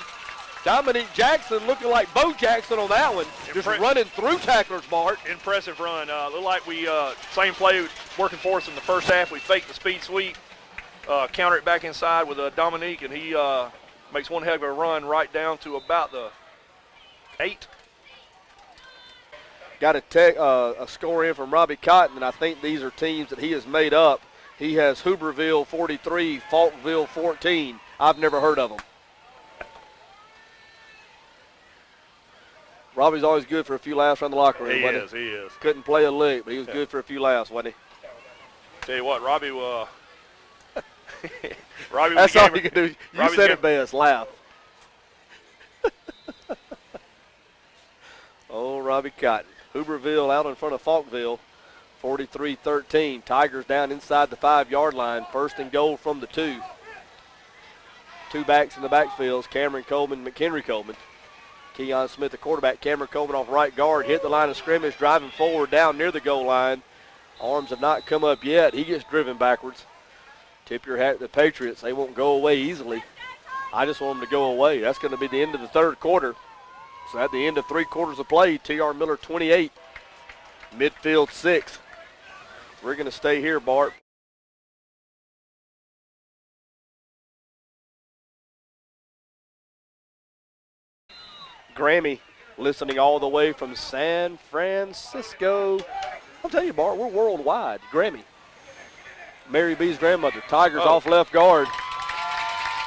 Dominique Jackson looking like Bo Jackson on that one. Just running through tacklers, Bart. Impressive run. Looked like we, same play working for us in the first half. We faked the speed sweep, counter it back inside with Dominique, and he makes one heck of a run right down to about the 8. Got a score in from Robbie Cotton, and I think these are teams that he has made up. He has Hooverville 43, Falkville 14. I've never heard of them. Robbie's always good for a few laughs around the locker room. He is. Couldn't play a lick, but he was good for a few laughs, wasn't he? Tell you what, Robbie Robbie That's all you can do. You said it best, laugh. Oh, Robbie Cotton. Hooverville out in front of Falkville, 43-13. Tigers down inside the 5-yard line. First and goal from the 2. 2 backs in the backfields, Cameron Coleman, McHenry Coleman. Keon Smith, the quarterback. Cameron Coleman off right guard. Hit the line of scrimmage, driving forward down near the goal line. Arms have not come up yet. He gets driven backwards. Tip your hat to the Patriots. They won't go away easily. I just want them to go away. That's going to be the end of the third quarter. So at the end of 3 quarters of play, T.R. Miller 28, Midfield 6. We're going to stay here, Bart. Grammy listening all the way from San Francisco. I'll tell you, Bart, we're worldwide. Grammy. Mary B's grandmother. Tigers off left guard.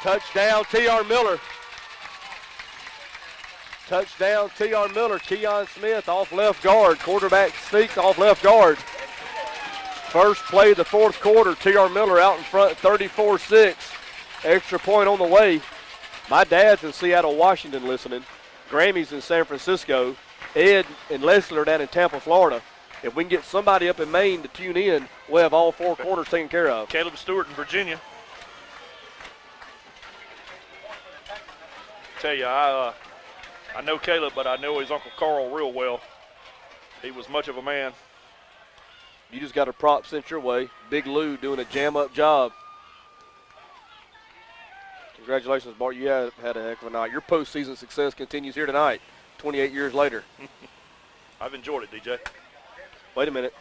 Touchdown, T.R. Miller. Touchdown, T.R. Miller. Keon Smith off left guard. Quarterback sneaks off left guard. First play of the fourth quarter. T.R. Miller out in front, 34-6. Extra point on the way. My dad's in Seattle, Washington listening. Grammy's in San Francisco. Ed and Leslie are down in Tampa, Florida. If we can get somebody up in Maine to tune in, we'll have all 4 quarters taken care of. Caleb Stewart in Virginia. Tell you, I know Caleb, but I know his Uncle Carl real well. He was much of a man. You just got a prop sent your way. Big Lou doing a jam-up job. Congratulations, Bart. You have had a heck of a night. Your postseason success continues here tonight, 28 years later. I've enjoyed it, DJ. Wait a minute.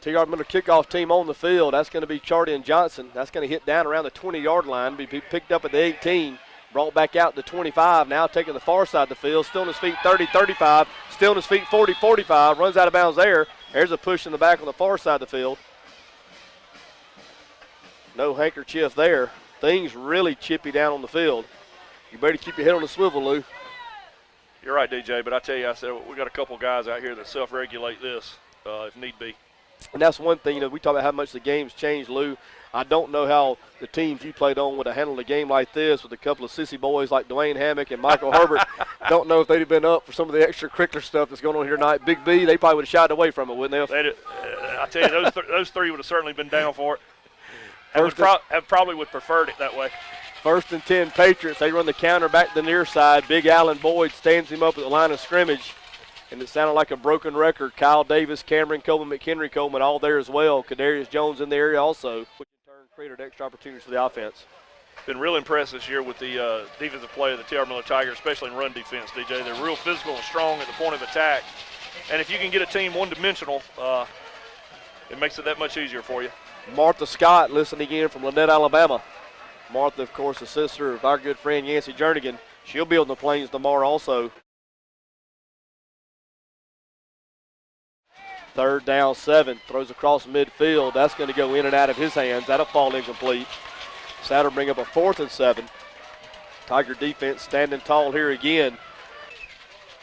T.R. Miller kickoff team on the field. That's going to be Chardy and Johnson. That's going to hit down around the 20-yard line, be picked up at the 18, brought back out to 25, now taking the far side of the field. Still on his feet, 30, 35, still on his feet, 40, 45, runs out of bounds there. There's a push in the back on the far side of the field. No handkerchief there. Things really chippy down on the field. You better keep your head on the swivel, Lou. You're right, DJ, but I tell you, I said we got a couple guys out here that self-regulate this if need be. And that's one thing, we talk about how much the game's changed, Lou. I don't know how the teams you played on would have handled a game like this with a couple of sissy boys like Dwayne Hammock and Michael Herbert. Don't know if they'd have been up for some of the extracurricular stuff that's going on here tonight. Big B, they probably would have shied away from it, wouldn't they? I tell you, those 3 would have certainly been down for it. Probably would preferred it that way. First and 10 Patriots. They run the counter back to the near side. Big Allen Boyd stands him up at the line of scrimmage. And it sounded like a broken record. Kyle Davis, Cameron Coleman, McHenry Coleman, all there as well. Kadarius Jones in the area also, which in turn created extra opportunities for the offense. Been real impressed this year with the defensive play of the T.R. Miller Tigers, especially in run defense, DJ. They're real physical and strong at the point of attack. And if you can get a team one-dimensional, it makes it that much easier for you. Martha Scott listening in from Lynette, Alabama. Martha, of course, the sister of our good friend Yancey Jernigan. She'll be on the Plains tomorrow also. Third down, 7. Throws across midfield. That's going to go in and out of his hands. That'll fall incomplete. So that'll bring up a 4th and 7. Tiger defense standing tall here again.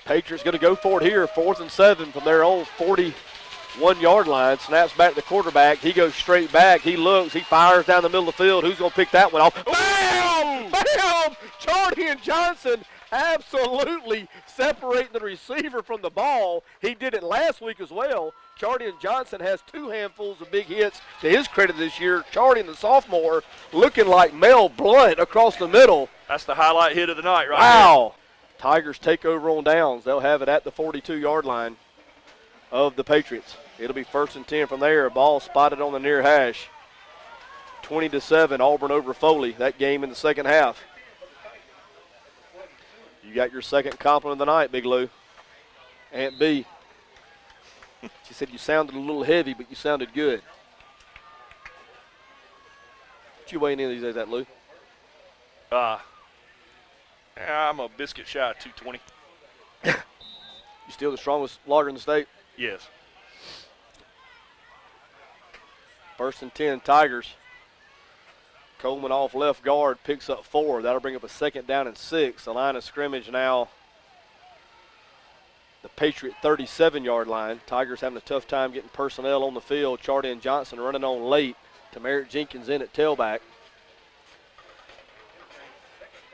Patriots going to go for it here. 4th and 7 from their own 41-yard line. Snaps back to the quarterback. He goes straight back. He looks. He fires down the middle of the field. Who's going to pick that one off? Bam! Bam! Chardy and Johnson absolutely separating the receiver from the ball. He did it last week as well. Chardy and Johnson has 2 handfuls of big hits to his credit this year. Chardy and the sophomore looking like Mel Blunt across the middle. That's the highlight hit of the night right Wow. There. Tigers take over on downs. They'll have it at the 42-yard line of the Patriots. It'll be 1st and 10 from there. Ball spotted on the near hash. 20-7, Auburn over Foley. That game in the second half. You got your second compliment of the night, Big Lou. Aunt B. She said you sounded a little heavy, but you sounded good. What you weighing in these days, that Lou? I'm a biscuit shy of 220. You still the strongest logger in the state? Yes. 1st and 10, Tigers. Coleman off left guard, picks up 4. That'll bring up a 2nd down and 6. The line of scrimmage now, the Patriot 37-yard line. Tigers having a tough time getting personnel on the field. Chardy and Johnson running on late. Tamarick Jenkins in at tailback.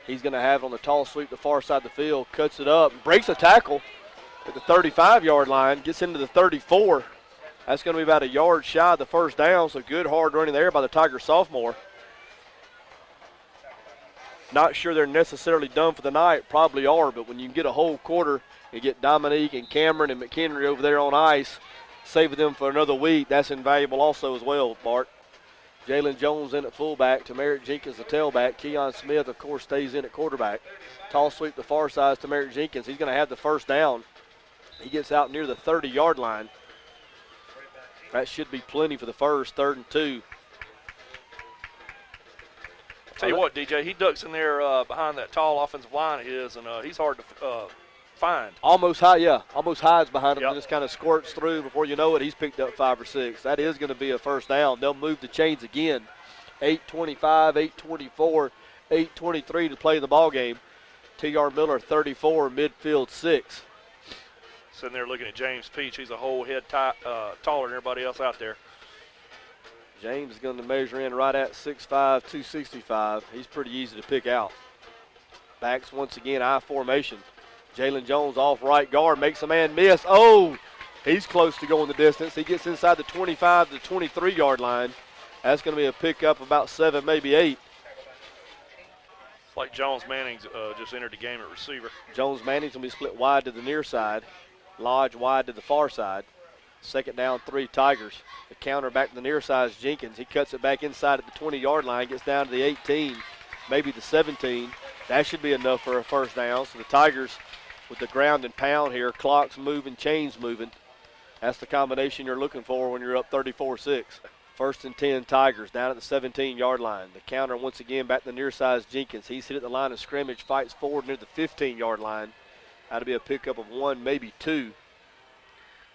He's going to have it on the tall sweep to the far side of the field, cuts it up, breaks a tackle at the 35-yard line, gets into the 34. That's going to be about a yard shy of the first down, so good hard running there by the Tiger sophomore. Not sure they're necessarily done for the night, probably are, but when you get a whole quarter and get Dominique and Cameron and McHenry over there on ice, saving them for another week, that's invaluable also as well, Bart. Jalen Jones in at fullback, Tamarick Jenkins the tailback, Keon Smith, of course, stays in at quarterback. Tall sweep to far side, Tamarick Jenkins. He's going to have the first down. He gets out near the 30-yard line. That should be plenty for the first, 3rd and 2. Tell you what, DJ, he ducks in there behind that tall offensive line of his, and he's hard to find. Almost hides behind him, Yep. and just kind of squirts through. Before you know it, he's picked up 5 or 6. That is going to be a first down. They'll move the chains again. 8:25, 8:24, 8:23 to play the ball game. T.R. Miller, 34, midfield 6. Sitting there looking at James Peach. He's a whole head taller than everybody else out there. James is going to measure in right at 6'5", 265. He's pretty easy to pick out. Backs once again, I formation. Jalen Jones off right guard, makes a man miss. Oh, he's close to going the distance. He gets inside the 25 to 23-yard line. That's going to be a pickup about 7, maybe 8. It's like Jones Manning's just entered the game at receiver. Jones Manning's going to be split wide to the near side. Lodge wide to the far side. 2nd down, 3 Tigers. The counter back to the near side is Jenkins. He cuts it back inside at the 20-yard line, gets down to the 18, maybe the 17. That should be enough for a first down. So the Tigers with the ground and pound here, clocks moving, chains moving. That's the combination you're looking for when you're up 34-6. 1st and 10 Tigers down at the 17-yard line. The counter once again back to the near side is Jenkins. He's hit at the line of scrimmage, fights forward near the 15-yard line. That'll be a pickup of 1, maybe 2.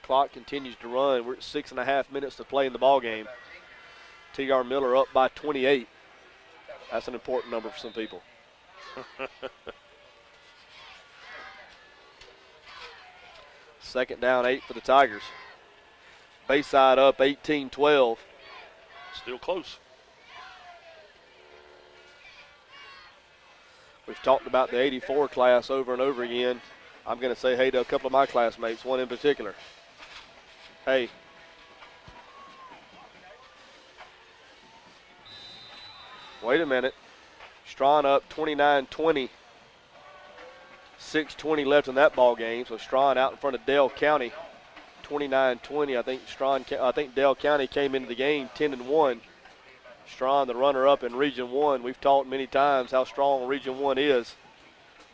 Clock continues to run. We're at 6.5 minutes to play in the ball game. T.R. Miller up by 28. That's an important number for some people. Second down, 8 for the Tigers. Bayside up 18-12. Still close. We've talked about the 84 class over and over again. I'm going to say hey to a couple of my classmates, one in particular. Hey. Wait a minute. Strawn up 29-20. 6:20 left in that ball game. So Strawn out in front of Dale County. 29-20. I think Dale County came into the game 10-1. Strawn, the runner-up in Region 1. We've talked many times how strong Region 1 is.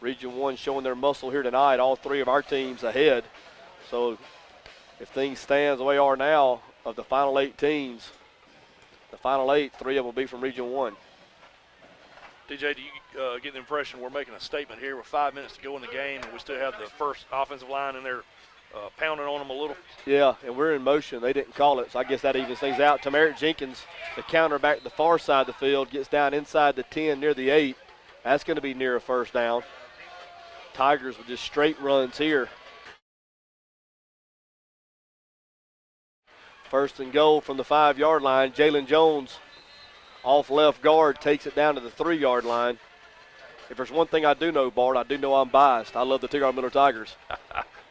Region 1 showing their muscle here tonight. All 3 of our teams ahead. So if things stand the way they are now, of the final 8 teams, the final 8, 3 of them will be from Region 1. DJ, do you get the impression we're making a statement here with 5 minutes to go in the game and we still have the first offensive line in there pounding on them a little? Yeah, and we're in motion. They didn't call it, so I guess that evens things out. Tamarick Jenkins, the counter back to the far side of the field, gets down inside the 10 near the 8. That's going to be near a first down. Tigers with just straight runs here. 1st and goal from the 5-yard line. Jalen Jones off left guard takes it down to the 3-yard line. If there's one thing I do know, Bart, I do know I'm biased. I love the T.R. Miller Tigers.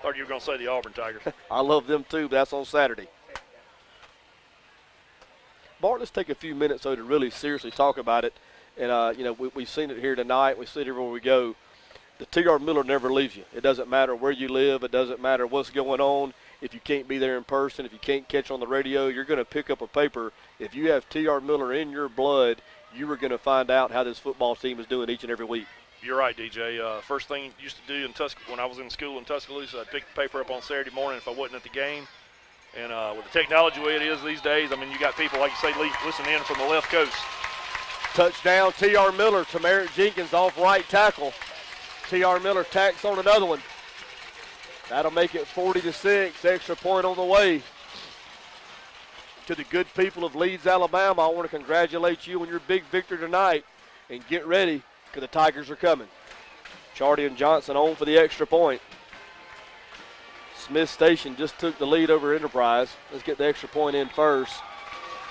Thought you were going to say the Auburn Tigers. I love them too, but that's on Saturday. Bart, let's take a few minutes, though, to really seriously talk about it. And, we've seen it here tonight. We see it everywhere we go. The T.R. Miller never leaves you. It doesn't matter where you live. It doesn't matter what's going on. if you can't be there in person, if you can't catch on the radio, you're going to pick up a paper. If you have T.R. Miller in your blood, you are going to find out how this football team is doing each and every week. You're right, DJ. First thing I used to do when I was in school in Tuscaloosa, I'd pick the paper up on Saturday morning if I wasn't at the game. And with the technology the way it is these days, I mean, you got people, like you say, listening in from the left coast. Touchdown, T.R. Miller to Merritt Jenkins off right tackle. T.R. Miller tacks on another one. That'll make it 40-6. Extra point on the way. To the good people of Leeds, Alabama, I want to congratulate you on your big victory tonight. And get ready, because the Tigers are coming. Chardy and Johnson on for the extra point. Smith Station just took the lead over Enterprise. Let's get the extra point in first.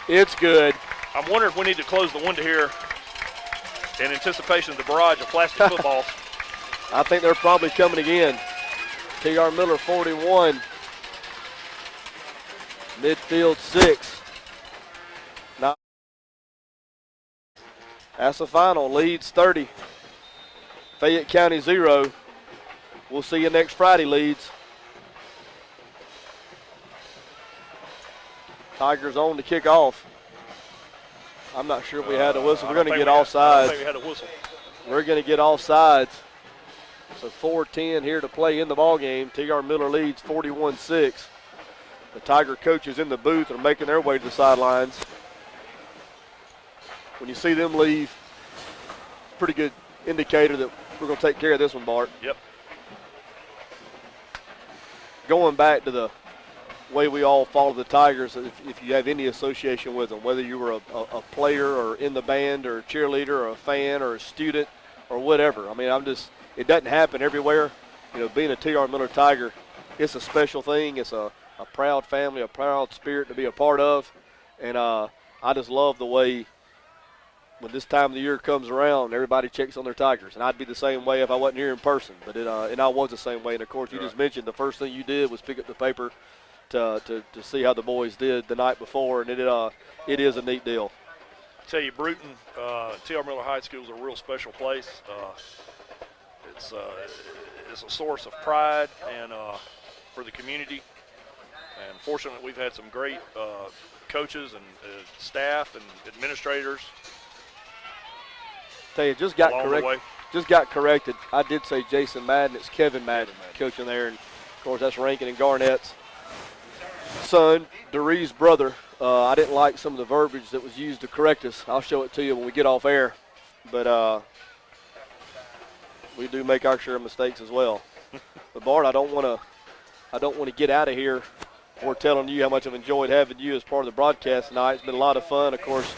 It's good. I'm wondering if we need to close the window here in anticipation of the barrage of plastic footballs. I think they're probably coming again. T.R. Miller 41. Midfield 6. Now, that's the final. Leeds 30. Fayette County 0. We'll see you next Friday, Leeds. Tigers on to kick off. I'm not sure if we had a whistle. We're going to get offsides. I think we had a whistle. We're going to get offsides. So 4:10 here to play in the ball game. T.R. Miller leads 41-6. The Tiger coaches in the booth are making their way to the sidelines. When you see them leave, pretty good indicator that we're going to take care of this one, Bart. Yep. Going back to the way we all follow the Tigers, if you have any association with them, whether you were a player or in the band or a cheerleader or a fan or a student or whatever. I mean, it doesn't happen everywhere. You know, being a T.R. Miller Tiger, it's a special thing. It's a proud family, a proud spirit to be a part of. And I just love the way when this time of the year comes around, everybody checks on their Tigers. And I'd be the same way if I wasn't here in person. But and I was the same way. And, of course, you just mentioned the first thing you did was pick up the paper to see how the boys did the night before. And it is a neat deal. I tell you, Bruton, T.R. Miller High School is a real special place. It's a source of pride and for the community. And fortunately, we've had some great coaches and staff and administrators. Tell you, just got corrected. I did say Jason Madden. It's Kevin Madden coaching there, and of course that's Rankin and Garnett's son, Deree's brother. I didn't like some of the verbiage that was used to correct us. I'll show it to you when we get off air, but we do make our share of mistakes as well. But Bart, I don't want to get out of here before telling you how much I've enjoyed having you as part of the broadcast tonight. It's been a lot of fun. Of course,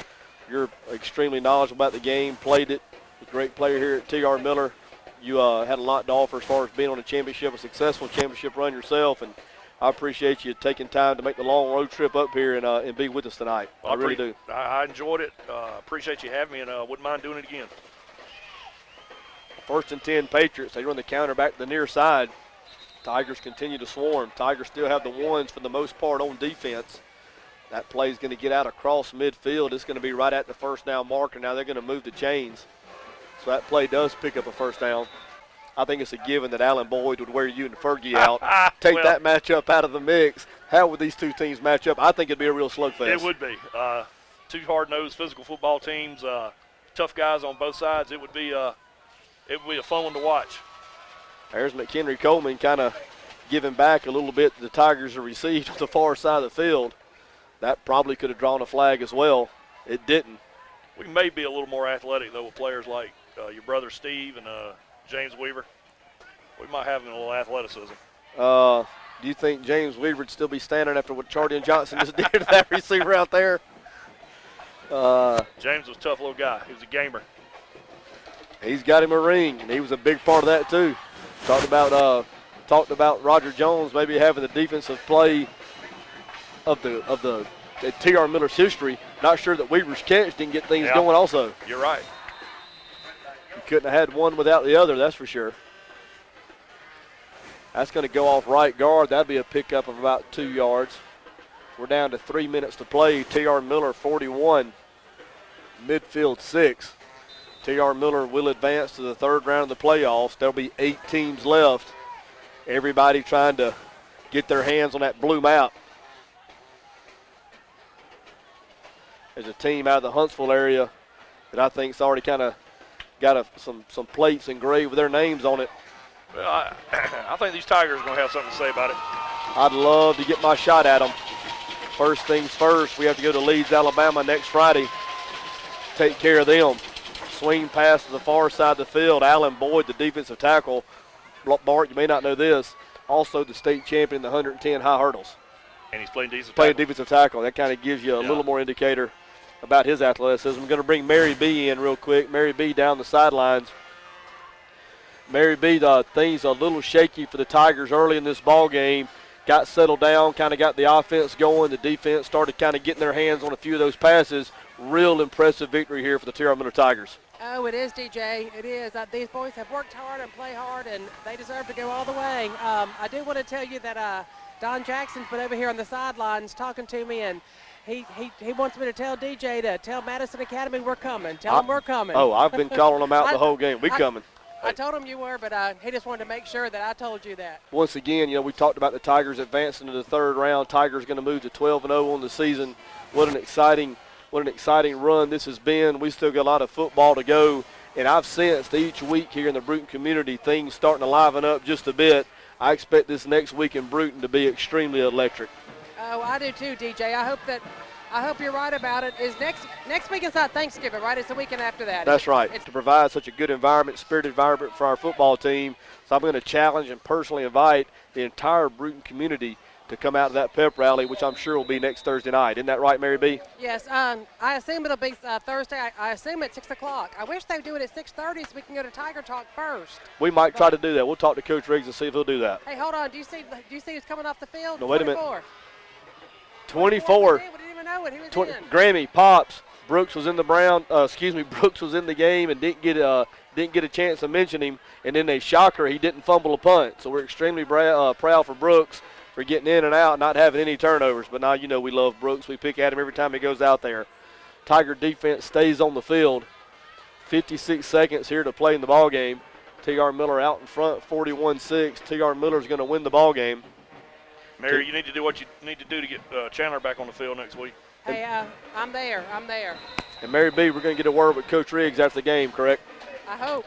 you're extremely knowledgeable about the game, played it, a great player here at T.R. Miller. You had a lot to offer as far as being on a successful championship run yourself, and I appreciate you taking time to make the long road trip up here and be with us tonight. Well, I really do. I enjoyed it. Appreciate you having me, and wouldn't mind doing it again. 1st and 10 Patriots. They run the counter back to the near side. Tigers continue to swarm. Tigers still have the ones for the most part on defense. That play is going to get out across midfield. It's going to be right at the first down marker. Now they're going to move the chains. So that play does pick up a first down. I think it's a given that Alan Boyd would wear you and Fergie out. Take that matchup out of the mix. How would these two teams match up? I think it'd be a real slugfest. It would be. Two hard-nosed physical football teams, tough guys on both sides. It would be a fun one to watch. There's McHenry Coleman kind of giving back a little bit the Tigers have received on the far side of the field. That probably could have drawn a flag as well. It didn't. We may be a little more athletic, though, with players like your brother Steve and James Weaver. We might have a little athleticism. Do you think James Weaver would still be standing after what Chardy and Johnson just did to that receiver out there? James was a tough little guy. He was a gamer. He's got him a ring, and he was a big part of that too. Talked about Roger Jones maybe having the defensive play of the T.R. Miller's history. Not sure that Weaver's catch didn't get things going also. You're right. You couldn't have had one without the other, that's for sure. That's going to go off right guard. That'd be a pickup of about 2 yards. We're down to 3 minutes to play. T.R. Miller 41, midfield 6. T.R. Miller will advance to the third round of the playoffs. There'll be 8 teams left. Everybody trying to get their hands on that blue map. There's a team out of the Huntsville area that I think's already kind of got some plates engraved with their names on it. Well, I think these Tigers are going to have something to say about it. I'd love to get my shot at them. First things first, we have to go to Leeds, Alabama next Friday. Take care of them. Swing pass to the far side of the field. Alan Boyd, the defensive tackle. Bart, you may not know this, also the state champion in the 110 high hurdles. And he's playing defensive tackle. That kind of gives you a little more indicator about his athleticism. I'm going to bring Mary B in real quick. Mary B down the sidelines. Mary B, things a little shaky for the Tigers early in this ball game. Got settled down, kind of got the offense going. The defense started kind of getting their hands on a few of those passes. Real impressive victory here for the T.R. Miller Tigers. Oh, it is, DJ. It is. These boys have worked hard and play hard, and they deserve to go all the way. I do want to tell you that Don Jackson's been over here on the sidelines talking to me, and he wants me to tell DJ to tell Madison Academy we're coming. Tell them we're coming. Oh, I've been calling them out the whole game. We coming. I told him you were, but he just wanted to make sure that I told you that. Once again, we talked about the Tigers advancing to the third round. Tigers going to move to 12-0 on the season. What an exciting run this has been. We still got a lot of football to go, and I've sensed each week here in the Bruton community things starting to liven up just a bit. I expect this next week in Bruton to be extremely electric. Oh, I do too, DJ. I hope you're right about it. Is next week is not Thanksgiving, right? It's the weekend after that. That's right. To provide such a good environment, spirited environment for our football team. So I'm going to challenge and personally invite the entire Bruton community to come out to that pep rally, which I'm sure will be next Thursday night. Isn't that right, Mary B? Yes. I assume it'll be Thursday. I assume at 6 o'clock. I wish they'd do it at 6:30 so we can go to Tiger Talk first. We might try to do that. We'll talk to Coach Riggs and see if he'll do that. Hey, hold on. Do you see who's coming off the field? No, wait a minute. 24. 24. We didn't even know it. He was 20, in. Grammy Pops. Brooks was in the Brooks was in the game and didn't get a chance to mention him. And then a shocker, he didn't fumble a punt. So we're extremely proud for Brooks for getting in and out and not having any turnovers. But now we love Brooks. We pick at him every time he goes out there. Tiger defense stays on the field. 56 seconds here to play in the ball game. T.R. Miller out in front, 41-6. T.R. Miller's going to win the ball game. Mary, you need to do what you need to do to get Chandler back on the field next week. Hey, I'm there. And Mary B, we're going to get a word with Coach Riggs after the game, correct? I hope.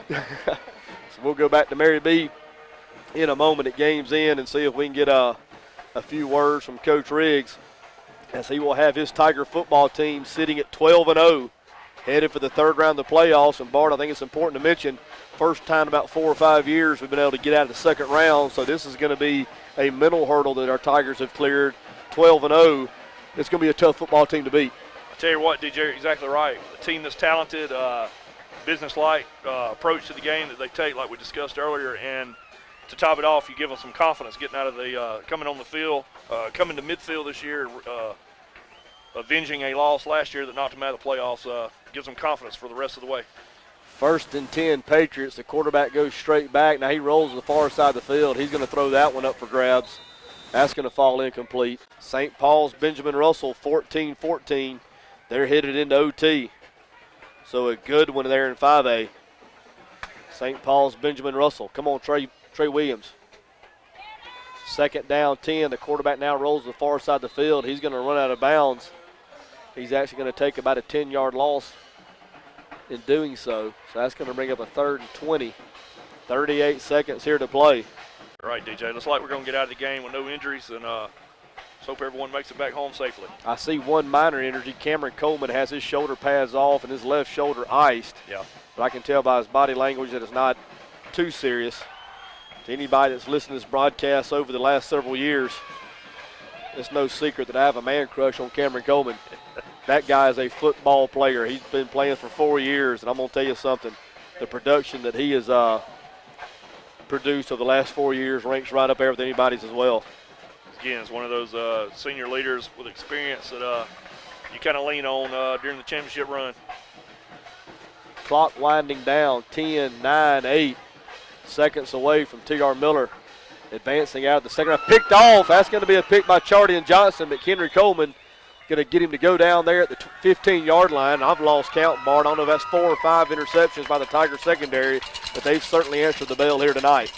So we'll go back to Mary B in a moment at Game's End and see if we can get a few words from Coach Riggs, as he will have his Tiger football team sitting at 12-0, headed for the third round of the playoffs. And Bart, I think it's important to mention, first time in about 4 or 5 years we've been able to get out of the second round, so this is going to be a mental hurdle that our Tigers have cleared. 12-0, it's going to be a tough football team to beat. I tell you what, DJ, you're exactly right. A team that's talented, business-like approach to the game that they take, like we discussed earlier, and to top it off, you give them some confidence getting out of the coming on the field, coming to midfield this year, avenging a loss last year that knocked them out of the playoffs, gives them confidence for the rest of the way. 1st and 10 Patriots. The quarterback goes straight back. Now he rolls to the far side of the field. He's going to throw that one up for grabs. That's going to fall incomplete. St. Paul's Benjamin Russell, 14-14. They're headed into OT. So a good one there in 5A. St. Paul's Benjamin Russell. Come on, Trey Williams. 2nd down, 10. The quarterback now rolls to the far side of the field. He's going to run out of bounds. He's actually going to take about a 10-yard loss in doing so. So that's going to bring up a 3rd and 20. 38 seconds here to play. All right, DJ. Looks like we're going to get out of the game with no injuries, and let's hope everyone makes it back home safely. I see one minor injury. Cameron Coleman has his shoulder pads off and his left shoulder iced. Yeah. But I can tell by his body language that it's not too serious. To anybody that's listened to this broadcast over the last several years, it's no secret that I have a man crush on Cameron Coleman. That guy is a football player. He's been playing for 4 years, and I'm going to tell you something. The production that he has produced over the last 4 years ranks right up there with anybody's as well. Again, it's one of those senior leaders with experience that you kind of lean on during the championship run. Clock winding down, 10, 9, 8 seconds away from T.R. Miller. Advancing out of the second round. Picked off. That's going to be a pick by Charlie and Johnson, but Henry Coleman going to get him to go down there at the 15-yard line. I've lost count, Bart. I don't know if that's 4 or 5 interceptions by the Tiger secondary, but they've certainly answered the bell here tonight.